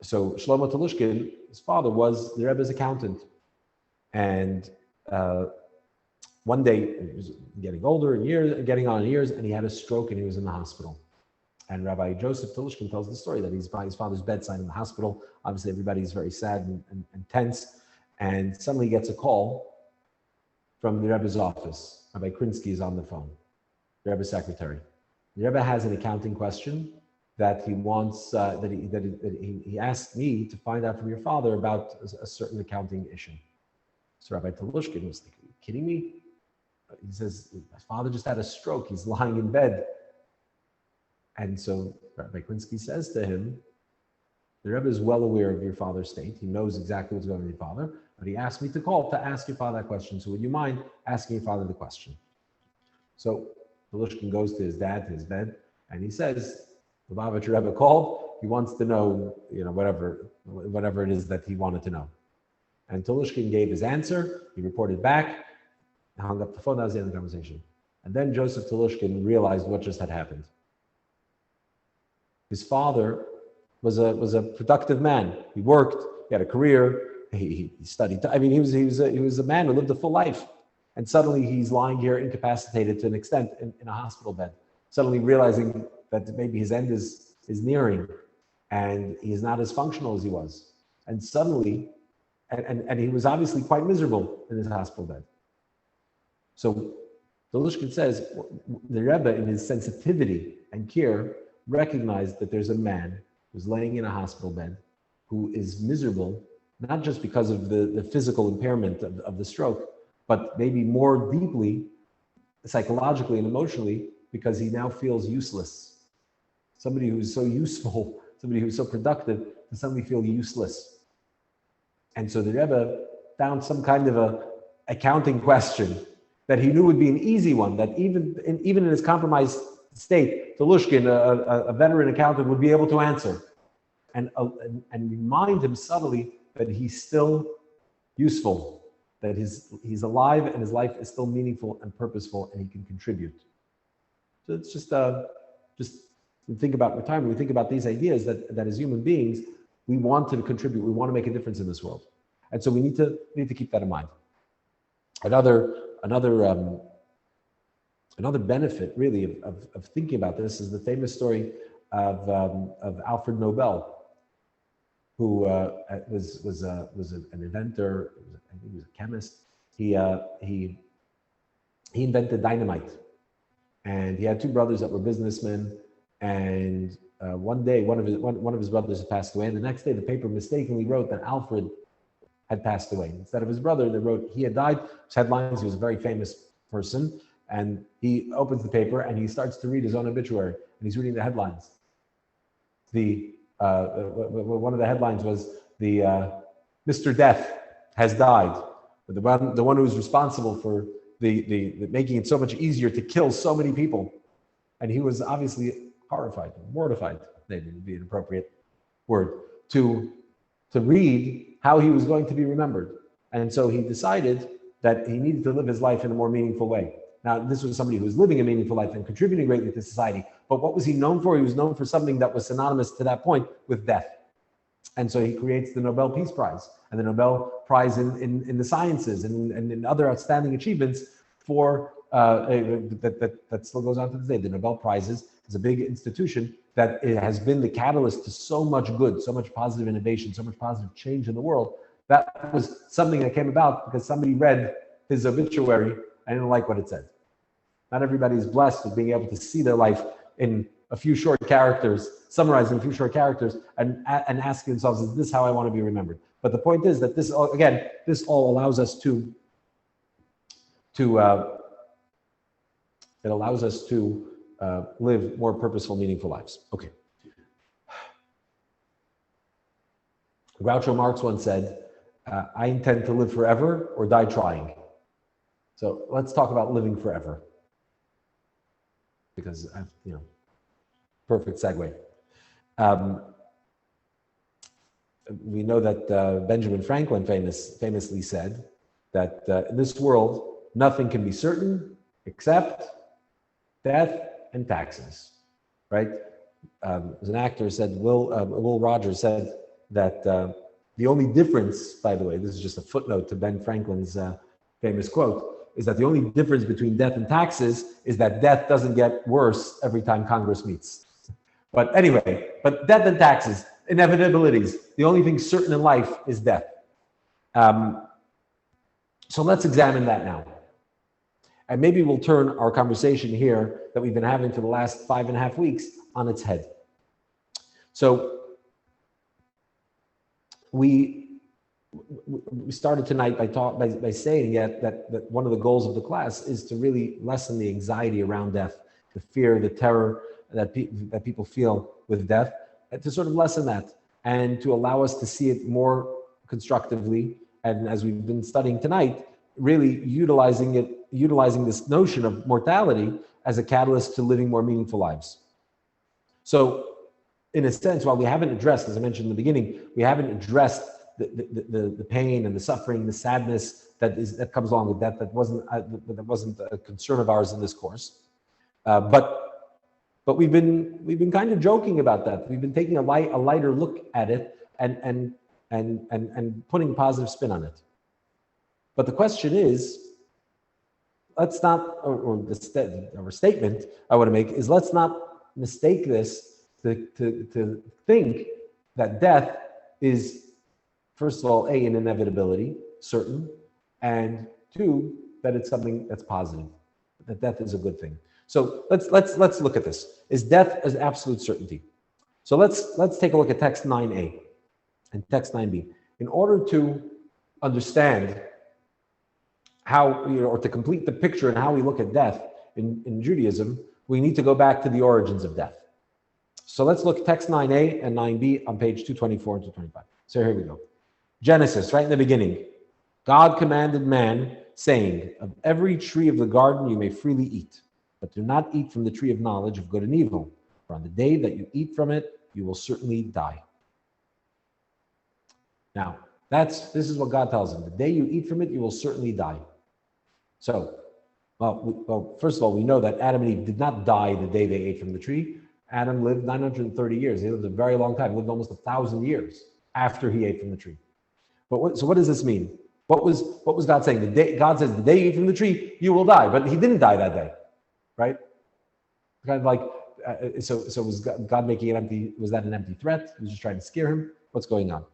So Shlomo Telushkin, his father was the Rebbe's accountant. And one day, he was getting older in years, getting on in years, and he had a stroke and he was in the hospital. And Rabbi Joseph Telushkin tells the story that he's by his father's bedside in the hospital. Obviously, everybody's very sad and tense. And suddenly he gets a call from the Rebbe's office. Rabbi Krinsky is on the phone, the Rebbe's secretary. The Rebbe has an accounting question that he wants, he asked me to find out from your father about a certain accounting issue. So Rabbi Telushkin was thinking, are you kidding me? He says, my father just had a stroke. He's lying in bed. And so Rabbi Krinsky says to him, the Rebbe is well aware of your father's state. He knows exactly what's going on with your father, but he asked me to call to ask your father that question. So would you mind asking your father the question? So Telushkin goes to his dad, to his bed, and he says, the Lubavitch Rebbe called. He wants to know, whatever it is that he wanted to know. And Telushkin gave his answer. He reported back, hung up the phone. That was the end of the conversation. And then Joseph Telushkin realized what just had happened. His father was a productive man. He worked. He had a career. He studied. I mean, he was a man who lived a full life. And suddenly he's lying here incapacitated to an extent in a hospital bed. Suddenly realizing that maybe his end is nearing, and he's not as functional as he was. And suddenly, and he was obviously quite miserable in his hospital bed. So Telushkin says the Rebbe, in his sensitivity and care, recognized that there's a man who's laying in a hospital bed who is miserable, not just because of the physical impairment of the stroke, but maybe more deeply, psychologically and emotionally, because he now feels useless. Somebody who's so useful, somebody who's so productive, to suddenly feel useless. And so the Rebbe found some kind of a accounting question that he knew would be an easy one, that even in his compromised state, Telushkin, a veteran accountant, would be able to answer, and remind him subtly that he's still useful, that he's alive and his life is still meaningful and purposeful, and he can contribute. So it's just we think about retirement, we think about these ideas that as human beings, we want to contribute, we want to make a difference in this world. And so we need to keep that in mind. Another benefit really of thinking about this is the famous story of Alfred Nobel, who was an inventor. I think he was a chemist. He invented dynamite, and he had two brothers that were businessmen. And one day, one of his brothers had passed away, and the next day the paper mistakenly wrote that Alfred had passed away. Instead of his brother, they wrote he had died. It's headlines. He was a very famous person. And he opens the paper and he starts to read his own obituary. And he's reading the headlines. One of the headlines was Mr. Death has died. The one who was responsible for the making it so much easier to kill so many people. And he was obviously horrified, mortified, maybe would be an appropriate word, to read how he was going to be remembered. And so he decided that he needed to live his life in a more meaningful way. Now, this was somebody who was living a meaningful life and contributing greatly to society. But what was he known for? He was known for something that was synonymous to that point with death. And so he creates the Nobel Peace Prize and the Nobel Prize in the sciences and in other outstanding achievements for that still goes on to this day. The Nobel Prizes is a big institution that it has been the catalyst to so much good, so much positive innovation, so much positive change in the world. That was something that came about because somebody read his obituary and didn't like what it said. Not everybody is blessed with being able to see their life in a few short characters, summarizing a few short characters, and asking themselves, is this how I want to be remembered? But the point is that this all allows us to live more purposeful, meaningful lives. Okay. Groucho Marx once said, I intend to live forever or die trying. So let's talk about living forever. Because, perfect segue. We know that Benjamin Franklin famously said that in this world, nothing can be certain except death and taxes, right? As an actor said, Will Rogers said that the only difference, by the way, this is just a footnote to Ben Franklin's famous quote, is that the only difference between death and taxes is that death doesn't get worse every time Congress meets. But anyway, but death and taxes, inevitabilities, the only thing certain in life is death. So let's examine that now. And maybe we'll turn our conversation here that we've been having for the last 5.5 weeks on its head. So we started tonight by saying that one of the goals of the class is to really lessen the anxiety around death, the fear, the terror that people feel with death, and to sort of lessen that and to allow us to see it more constructively. And as we've been studying tonight, really utilizing this notion of mortality as a catalyst to living more meaningful lives. So in a sense, while we haven't addressed, as I mentioned in the beginning, we haven't addressed the pain and the suffering, the sadness that comes along with death. That wasn't a concern of ours in this course. But we've been kind of joking about that. We've been taking a lighter look at it and putting positive spin on it. But the question is, let's not, or statement I want to make is, let's not mistake this to think that death is, first of all, an inevitability, certain, and two, that it's something that's positive, that death is a good thing. So let's look at this. Is death an absolute certainty? So let's take a look at text 9a and text 9b. In order to understand how, or to complete the picture and how we look at death in Judaism, we need to go back to the origins of death. So let's look at text 9a and 9b on page 224 and 225. So here we go. Genesis, right in the beginning. God commanded man, saying, of every tree of the garden you may freely eat, but do not eat from the tree of knowledge of good and evil. For on the day that you eat from it, you will certainly die. Now, this is what God tells him. The day you eat from it, you will certainly die. So, well, first of all, we know that Adam and Eve did not die the day they ate from the tree. Adam lived 930 years. He lived a very long time. He lived almost 1,000 years after he ate from the tree. But so what does this mean? What was God saying? God says, the day you eat from the tree, you will die. But he didn't die that day, right? Kind of like, so was God making it empty? Was that an empty threat? He was just trying to scare him? What's going on?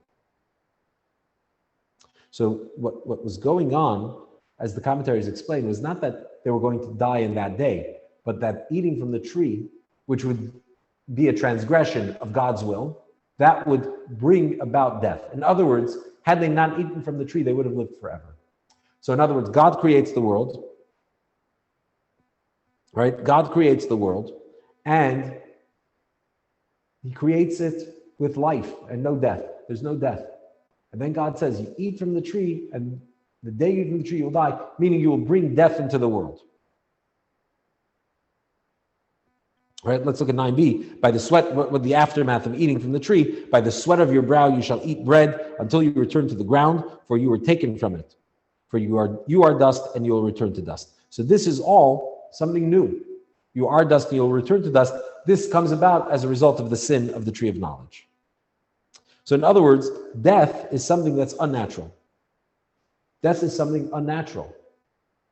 So what was going on, as the commentaries explain, was not that they were going to die in that day, but that eating from the tree, which would be a transgression of God's will, that would bring about death. In other words, had they not eaten from the tree, they would have lived forever. So in other words, God creates the world, right? God creates the world, and he creates it with life and no death. There's no death. And then God says, you eat from the tree, and the day you eat from the tree, you'll die, meaning you will bring death into the world. All right, let's look at 9b. By the sweat, what the aftermath of eating from the tree, by the sweat of your brow you shall eat bread until you return to the ground, for you were taken from it. For you are dust, and you will return to dust. So this is all something new. You are dust, and you will return to dust. This comes about as a result of the sin of the tree of knowledge. So in other words, death is something that's unnatural. Death is something unnatural.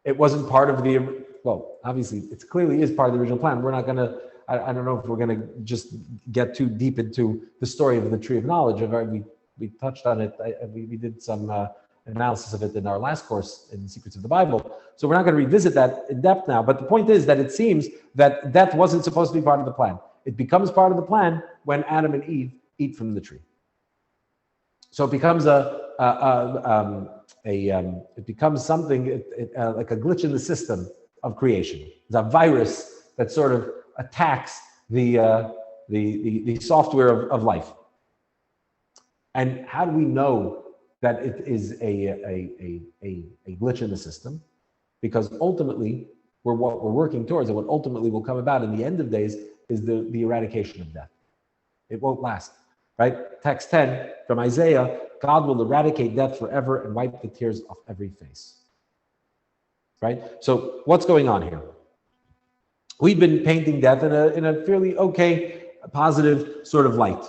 It wasn't part of the, well, obviously, it clearly is part of the original plan. We're not going to, I don't know if we're going to just get too deep into the story of the tree of knowledge. We touched on it. We did some analysis of it in our last course in Secrets of the Bible. So we're not going to revisit that in depth now. But the point is that it seems that death wasn't supposed to be part of the plan. It becomes part of the plan when Adam and Eve eat from the tree. So it becomes it becomes something like a glitch in the system of creation. It's a virus that sort of attacks the software of life. And how do we know that it is a glitch in the system? Because ultimately, what we're working towards, and what ultimately will come about in the end of days, is the eradication of death. It won't last, right? Text 10 from Isaiah, God will eradicate death forever and wipe the tears off every face. Right? So what's going on here? We've been painting death in a fairly okay, positive sort of light.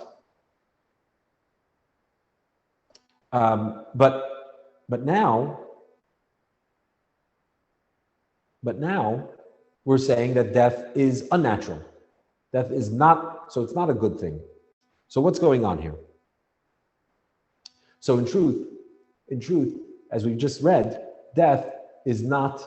But now we're saying that death is unnatural. Death is not, so it's not a good thing. So what's going on here? So in truth, as we just read, death is not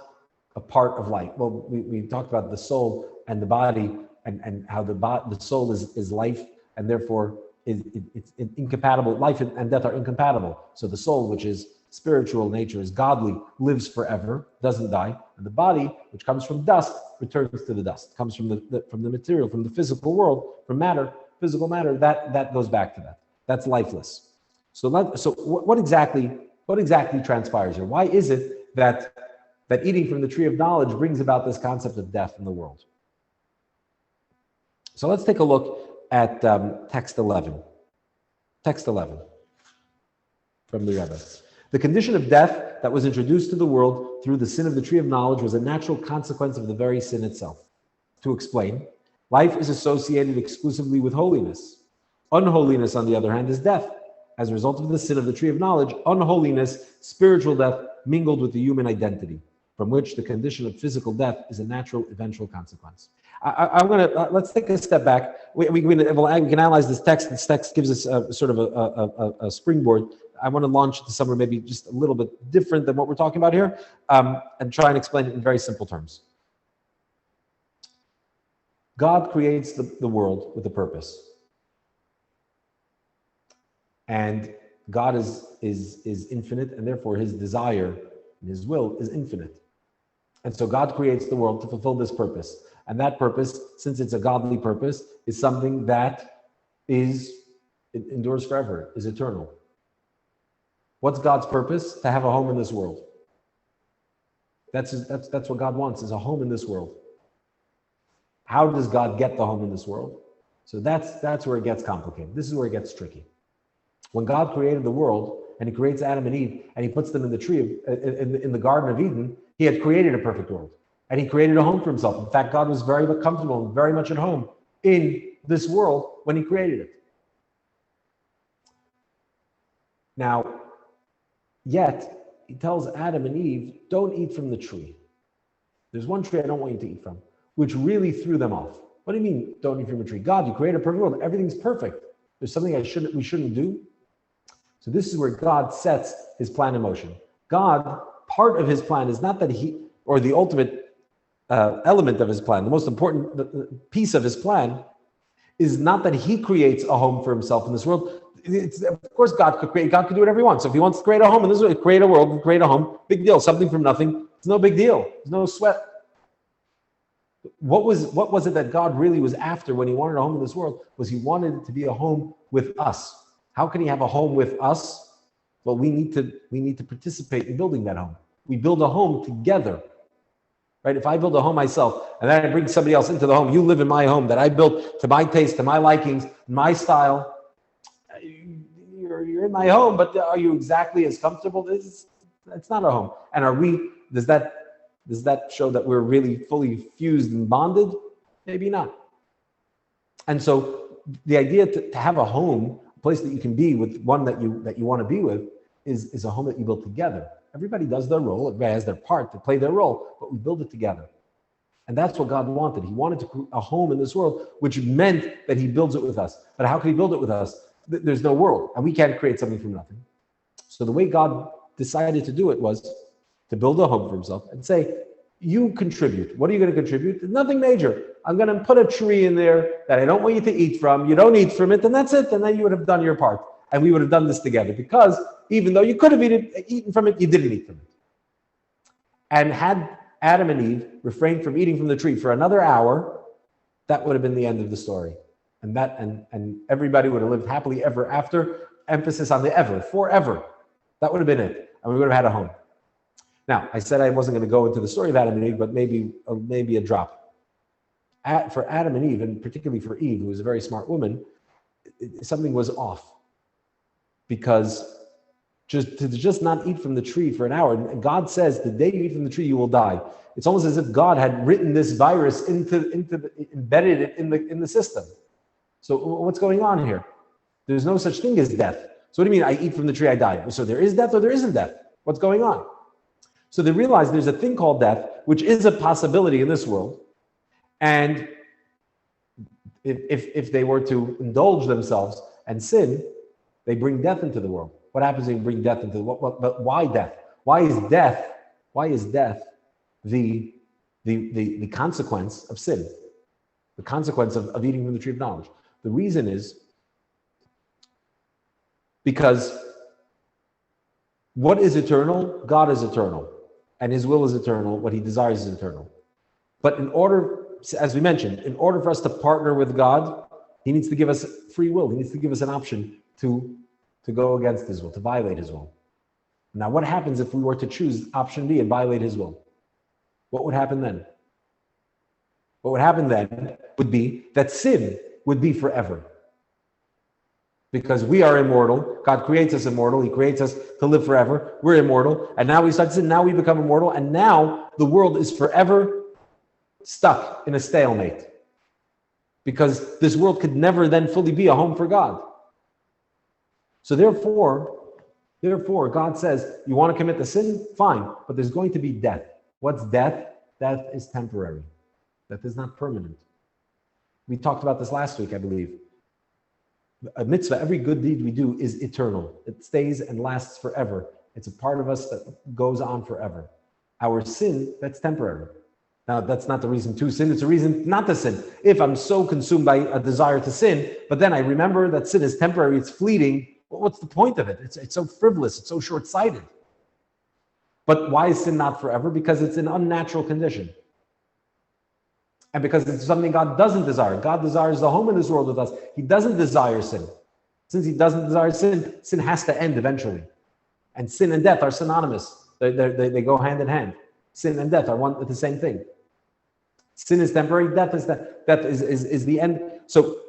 a part of life. Well, we talked about the soul and the body, and how the soul is life, and therefore it's incompatible. Life and death are incompatible. So the soul, which is spiritual nature, is godly, lives forever, doesn't die, and the body, which comes from dust, returns to the dust. Comes from the material, from the physical world, from matter, physical matter. That goes back to that. That's lifeless. So what exactly transpires here? Why is it that eating from the tree of knowledge brings about this concept of death in the world? So let's take a look at text 11. Text 11 from the Rebbe. The condition of death that was introduced to the world through the sin of the tree of knowledge was a natural consequence of the very sin itself. To explain, life is associated exclusively with holiness. Unholiness, on the other hand, is death. As a result of the sin of the tree of knowledge, unholiness, spiritual death, mingled with the human identity, from which the condition of physical death is a natural eventual consequence. I'm going to, let's take a step back. We can analyze this text. This text gives us sort of a springboard. I want to launch into somewhere maybe just a little bit different than what we're talking about here, and try and explain it in very simple terms. God creates the world with a purpose. And God is infinite, and therefore his desire and his will is infinite. And so God creates the world to fulfill this purpose. And that purpose, since it's a godly purpose, is something that it endures forever, is eternal. What's God's purpose? To have a home in this world. That's what God wants, is a home in this world. How does God get the home in this world? So that's where it gets complicated. This is where it gets tricky. When God created the world, and he creates Adam and Eve, and he puts them in the tree in the Garden of Eden, he had created a perfect world. And he created a home for himself. In fact, God was very comfortable and very much at home in this world when he created it. Now, yet, he tells Adam and Eve, don't eat from the tree. There's one tree I don't want you to eat from, which really threw them off. What do you mean, don't eat from a tree? God, you created a perfect world. Everything's perfect. There's something we shouldn't do. So this is where God sets his plan in motion. God, part of his plan is not that or the ultimate element of his plan, the most important piece of his plan is not that he creates a home for himself in this world. Of course, God could create. God could do whatever he wants. So if he wants to create a home in this world, create a world, create a home, big deal. Something from nothing, it's no big deal. There's no sweat. What was it that God really was after when he wanted a home in this world? Was he wanted it to be a home with us. How can he have a home with us? Well, we need to participate in building that home. We build a home together. Right? If I build a home myself and then I bring somebody else into the home, you live in my home that I built to my taste, to my likings, my style. You're in my home, but are you exactly as comfortable? It's not a home. And does that show that we're really fully fused and bonded? Maybe not. And so the idea to have a home, a place that you can be with one that you want to be with, is a home that you build together. Everybody does their role, everybody has their part to play their role, but we build it together. And that's what God wanted. He wanted to create a home in this world, which meant that he builds it with us. But how can he build it with us? There's no world, and we can't create something from nothing. So the way God decided to do it was to build a home for himself and say, you contribute. What are you going to contribute? Nothing major. I'm going to put a tree in there that I don't want you to eat from. You don't eat from it, and that's it. And then you would have done your part. And we would have done this together, because even though you could have eaten from it, you didn't eat from it. And had Adam and Eve refrained from eating from the tree for another hour, that would have been the end of the story. And everybody would have lived happily ever after. Emphasis on the ever, forever. That would have been it. And we would have had a home. Now, I said I wasn't going to go into the story of Adam and Eve, but maybe a drop. For Adam and Eve, and particularly for Eve, who was a very smart woman, something was off. Because just not eat from the tree for an hour. And God says, the day you eat from the tree, you will die. It's almost as if God had written this virus embedded it in the system. So what's going on here? There's no such thing as death. So what do you mean I eat from the tree, I die? So there is death or there isn't death? What's going on? So they realize there's a thing called death, which is a possibility in this world. And if they were to indulge themselves and sin, they bring death into the world. What happens when you bring death into the world? But why death? Why is death the consequence of sin? The consequence of eating from the tree of knowledge. The reason is because what is eternal? God is eternal. And his will is eternal. What he desires is eternal. But in order, as we mentioned, in order for us to partner with God, he needs to give us free will. He needs to give us an option to go against his will, to violate his will. Now, what happens if we were to choose option B and violate his will? What would happen then? What would happen then would be that sin would be forever. Because we are immortal. God creates us immortal. He creates us to live forever. We're immortal. And now we start to sin. Now we become immortal. And now the world is forever stuck in a stalemate. Because this world could never then fully be a home for God. So therefore, God says, you want to commit the sin? Fine. But there's going to be death. What's death? Death is temporary. Death is not permanent. We talked about this last week, I believe. A mitzvah, every good deed we do is eternal. It stays and lasts forever. It's a part of us that goes on forever. Our sin, that's temporary. Now, that's not the reason to sin. It's a reason not to sin. If I'm so consumed by a desire to sin, but then I remember that sin is temporary, it's fleeting, well, what's the point of it? It's so frivolous, it's so short-sighted. But why is sin not forever? Because it's an unnatural condition. And because it's something God doesn't desire. God desires the home in this world with us. He doesn't desire sin. Since he doesn't desire sin, sin has to end eventually. And sin and death are synonymous. They go hand in hand. Sin and death are the same thing. Sin is temporary. Death is the end. So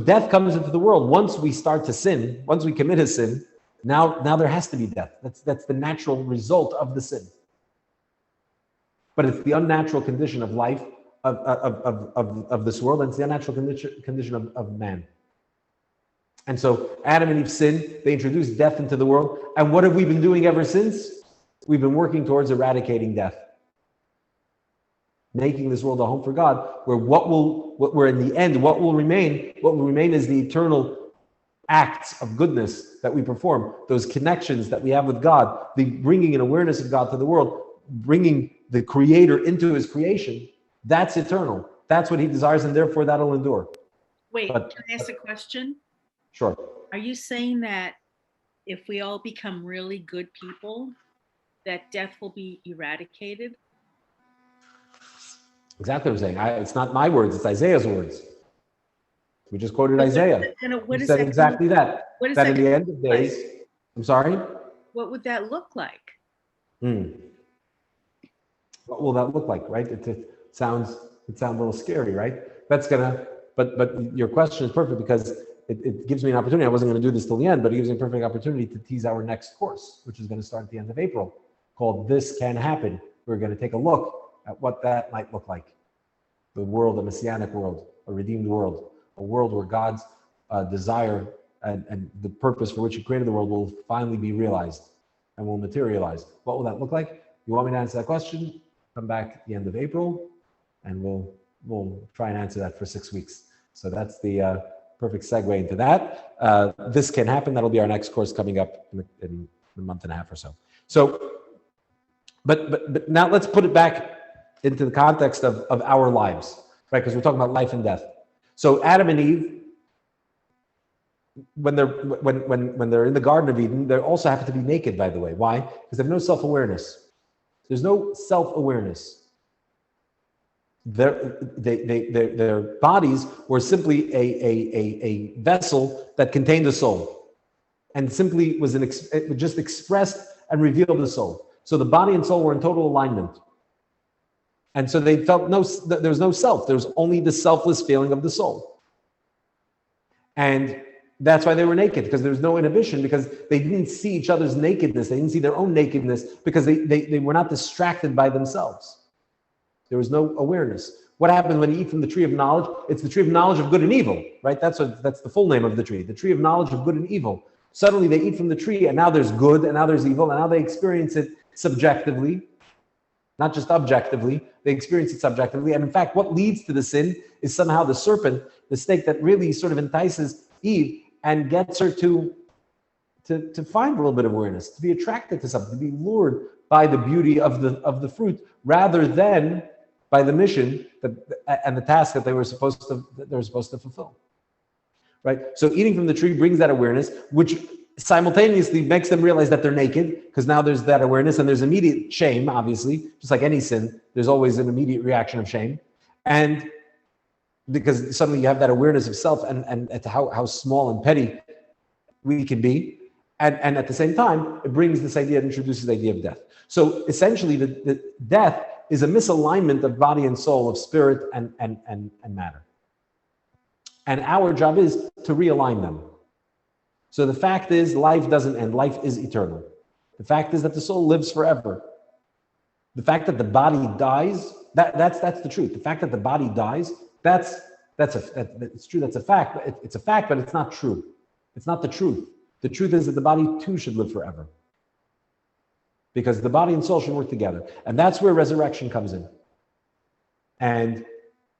death comes into the world once we start to sin. Once we commit a sin, now there has to be death. That's the natural result of the sin. But it's the unnatural condition of life. Of this world, and it's the unnatural condition of man. And so Adam and Eve sinned, they introduced death into the world, and what have we been doing ever since? We've been working towards eradicating death, making this world a home for God, where in the end, what will remain is the eternal acts of goodness that we perform, those connections that we have with God, the bringing an awareness of God to the world, bringing the Creator into his creation. That's eternal. That's what he desires, and therefore that'll endure. Wait, But can I ask a question? sure. Are you saying that if we all become really good people, that death will be eradicated? Exactly what I'm saying. It's not my words, it's Isaiah's words. We just quoted But Isaiah. what He is said that gonna, exactly that. what is That that in the gonna end of look like? days, I'm sorry? What would that look like? What will that look like, right? It sounds a little scary, right? But your question is perfect because it gives me an opportunity. I wasn't going to do this till the end, but it gives me a perfect opportunity to tease our next course, which is going to start at the end of April, called This Can Happen. We're going to take a look at what that might look like. The world, a messianic world, a redeemed world, a world where God's desire and the purpose for which he created the world will finally be realized and will materialize. What will that look like? You want me to answer that question? Come back at the end of April, and we'll try and answer that for 6 weeks. So that's the perfect segue into that. This Can Happen. That'll be our next course coming up in a month and a half or so. So, but now let's put it back into the context of our lives, right? Because we're talking about life and death. So Adam and Eve, when they're in the Garden of Eden, they also happen to be naked, by the way. Why? Because they have no self-awareness. There's no self-awareness. Their bodies were simply a vessel that contained a soul, and simply was it just expressed and revealed the soul. So the body and soul were in total alignment, and so they felt there was no self. There was only the selfless feeling of the soul, and that's why they were naked, because there was no inhibition, because they didn't see each other's nakedness. They didn't see their own nakedness because they were not distracted by themselves. There was no awareness. What happens when you eat from the tree of knowledge? It's the tree of knowledge of good and evil, right? That's the full name of the tree of knowledge of good and evil. Suddenly they eat from the tree, and now there's good, and now there's evil, and now they experience it subjectively, not just objectively. They experience it subjectively. And in fact, what leads to the sin is somehow the serpent, the snake that really sort of entices Eve and gets her to find a little bit of awareness, to be attracted to something, to be lured by the beauty of the fruit, rather than by the mission and the task that they were supposed to fulfill. Right? So eating from the tree brings that awareness, which simultaneously makes them realize that they're naked, because now there's that awareness, and there's immediate shame, obviously, just like any sin. There's always an immediate reaction of shame, and because suddenly you have that awareness of self and how small and petty we can be. And at the same time, it brings this idea, it introduces the idea of death. So essentially, the death is a misalignment of body and soul, of spirit and matter. And our job is to realign them. So the fact is, life doesn't end, life is eternal. The fact is that the soul lives forever. The fact that the body dies, that's the truth. The fact that the body dies, it's true, that's a fact. But it's a fact, but it's not true. It's not the truth. The truth is that the body too should live forever, because the body and soul should work together. And that's where resurrection comes in. And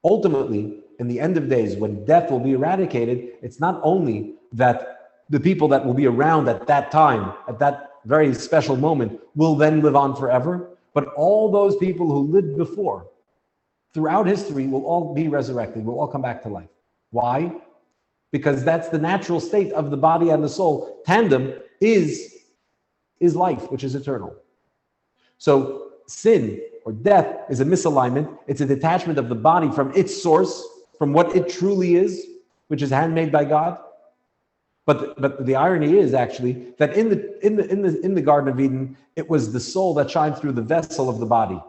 ultimately, in the end of days, when death will be eradicated, it's not only that the people that will be around at that time, at that very special moment, will then live on forever, but all those people who lived before, throughout history, will all be resurrected, will all come back to life. Why? Because that's the natural state of the body and the soul. Tandem is life, which is eternal. So sin or death is a misalignment. It's a detachment of the body from its source, from what it truly is, which is handmade by God. But the irony is actually that in the Garden of Eden, it was the soul that shined through the vessel of the body,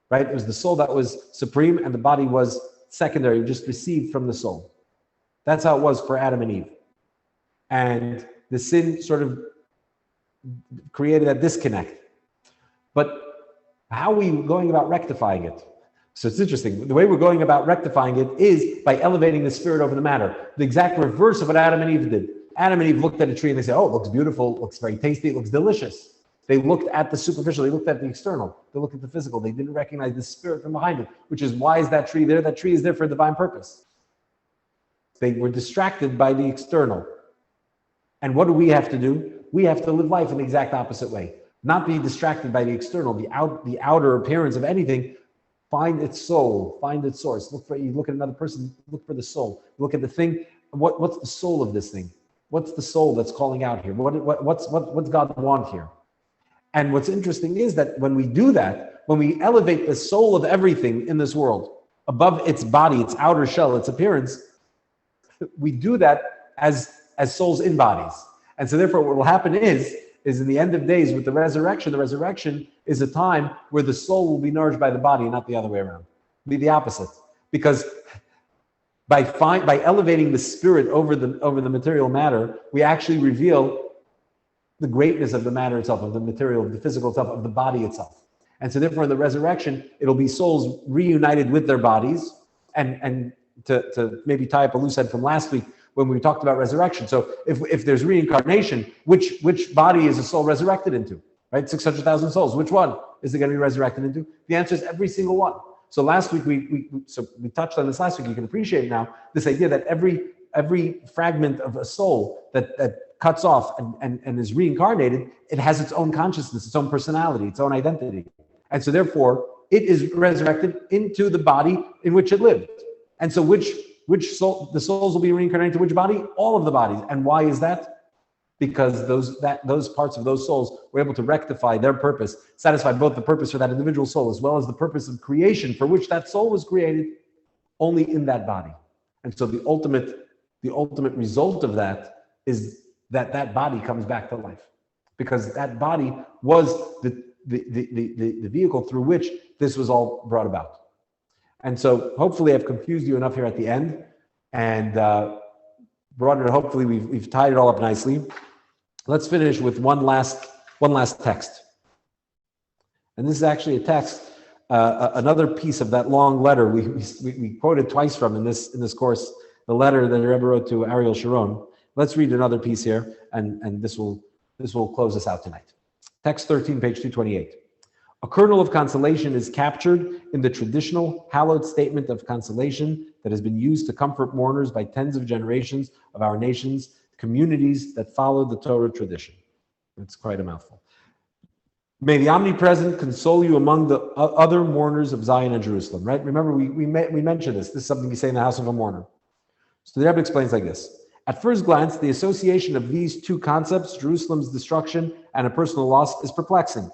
right? It was the soul that was supreme, and the body was secondary, just received from the soul. That's how it was for Adam and Eve. And the sin sort of created a disconnect. But how are we going about rectifying it? So it's interesting. The way we're going about rectifying it is by elevating the spirit over the matter. The exact reverse of what Adam and Eve did. Adam and Eve looked at a tree and they said, oh, it looks beautiful, it looks very tasty, it looks delicious. They looked at the superficial, they looked at the external, they looked at the physical. They didn't recognize the spirit from behind it, which is, why is that tree there? That tree is there for a divine purpose. They were distracted by the external. And what do we have to do? We have to live life in the exact opposite way. Not be distracted by the external, the outer appearance of anything. Find its soul, find its source. You look at another person, look for the soul. Look at the thing what's the soul of this thing? What's the soul that's calling out here? What's God want here? And what's interesting is that when we do that, when we elevate the soul of everything in this world above its body, its outer shell, its appearance, we do that as souls in bodies. And so therefore what will happen is in the end of days with the resurrection is a time where the soul will be nourished by the body, not the other way around. It'll be the opposite. Because by elevating the spirit over the material matter, we actually reveal the greatness of the matter itself, of the material, of the physical itself, of the body itself. And so therefore in the resurrection, it'll be souls reunited with their bodies. And to maybe tie up a loose end from last week when we talked about resurrection. So if there's reincarnation, which body is a soul resurrected into? Right? 600,000 souls. Which one is it going to be resurrected into? The answer is every single one. So last week we touched on this last week. You can appreciate now this idea that every fragment of a soul that cuts off and is reincarnated, it has its own consciousness, its own personality, its own identity. And so therefore, it is resurrected into the body in which it lived. And so which soul, the souls will be reincarnated to which body? All of the bodies. And why is that? Because those parts of those souls were able to rectify their purpose, satisfy both the purpose for that individual soul as well as the purpose of creation for which that soul was created, only in that body. And so the ultimate result of that is that body comes back to life, because that body was the vehicle through which this was all brought about. And so hopefully I've confused you enough here at the end, and brought it. Hopefully we've tied it all up nicely. Let's finish with one last text. And this is actually a text, another piece of that long letter we quoted twice from in this course, the letter that the Rebbe wrote to Ariel Sharon. Let's read another piece here, and this will close us out tonight. Text 13, page 228. A kernel of consolation is captured in the traditional hallowed statement of consolation that has been used to comfort mourners by tens of generations of our nation's communities that follow the Torah tradition. It's quite a mouthful. May the omnipresent console you among the other mourners of Zion and Jerusalem. Right? Remember, we mentioned this. This is something you say in the house of a mourner. So the Rebbe explains like this. At first glance, the association of these two concepts, Jerusalem's destruction and a personal loss, is perplexing.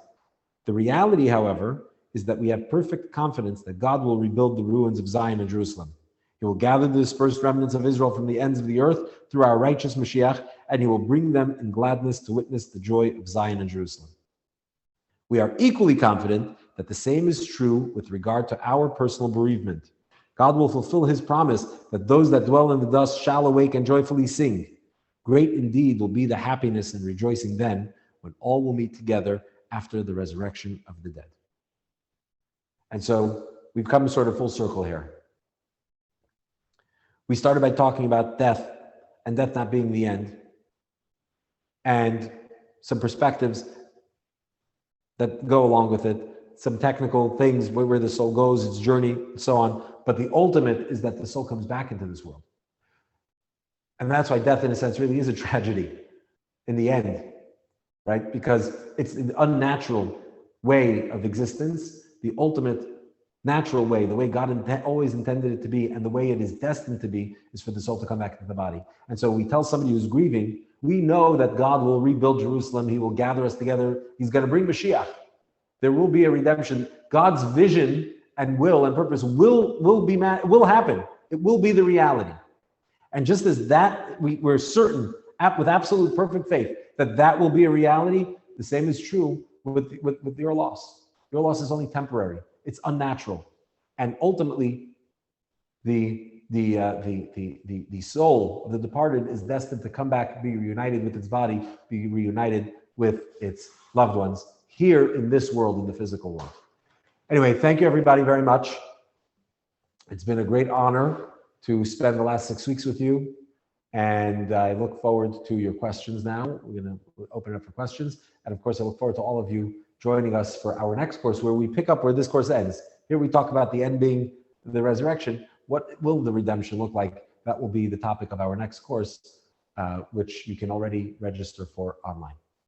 The reality, however, is that we have perfect confidence that God will rebuild the ruins of Zion and Jerusalem. He will gather the dispersed remnants of Israel from the ends of the earth through our righteous Mashiach, and he will bring them in gladness to witness the joy of Zion and Jerusalem. We are equally confident that the same is true with regard to our personal bereavement. God will fulfill his promise that those that dwell in the dust shall awake and joyfully sing. Great indeed will be the happiness and rejoicing then, when all will meet together after the resurrection of the dead. And so we've come sort of full circle here. We started by talking about death, and death not being the end, and some perspectives that go along with it, some technical things, where the soul goes, its journey, and so on. But the ultimate is that the soul comes back into this world. And that's why death, in a sense, really is a tragedy in the end, right? Because it's an unnatural way of existence. The ultimate natural way, the way God always intended it to be, and the way it is destined to be, is for the soul to come back into the body. And so we tell somebody who's grieving, we know that God will rebuild Jerusalem. He will gather us together. He's going to bring Mashiach. There will be a redemption. God's vision and will and purpose will happen. It will be the reality. And just as that, we're certain with absolute perfect faith that will be a reality, the same is true with your loss. Your loss is only temporary. It's unnatural. And ultimately, the soul of the departed is destined to come back, be reunited with its body, be reunited with its loved ones here in this world, in the physical world. Anyway, thank you everybody very much. It's been a great honor to spend the last 6 weeks with you. And I look forward to your questions now. We're going to open it up for questions. And of course, I look forward to all of you joining us for our next course, where we pick up where this course ends. Here we talk about the end being the resurrection. What will the redemption look like? That will be the topic of our next course, which you can already register for online.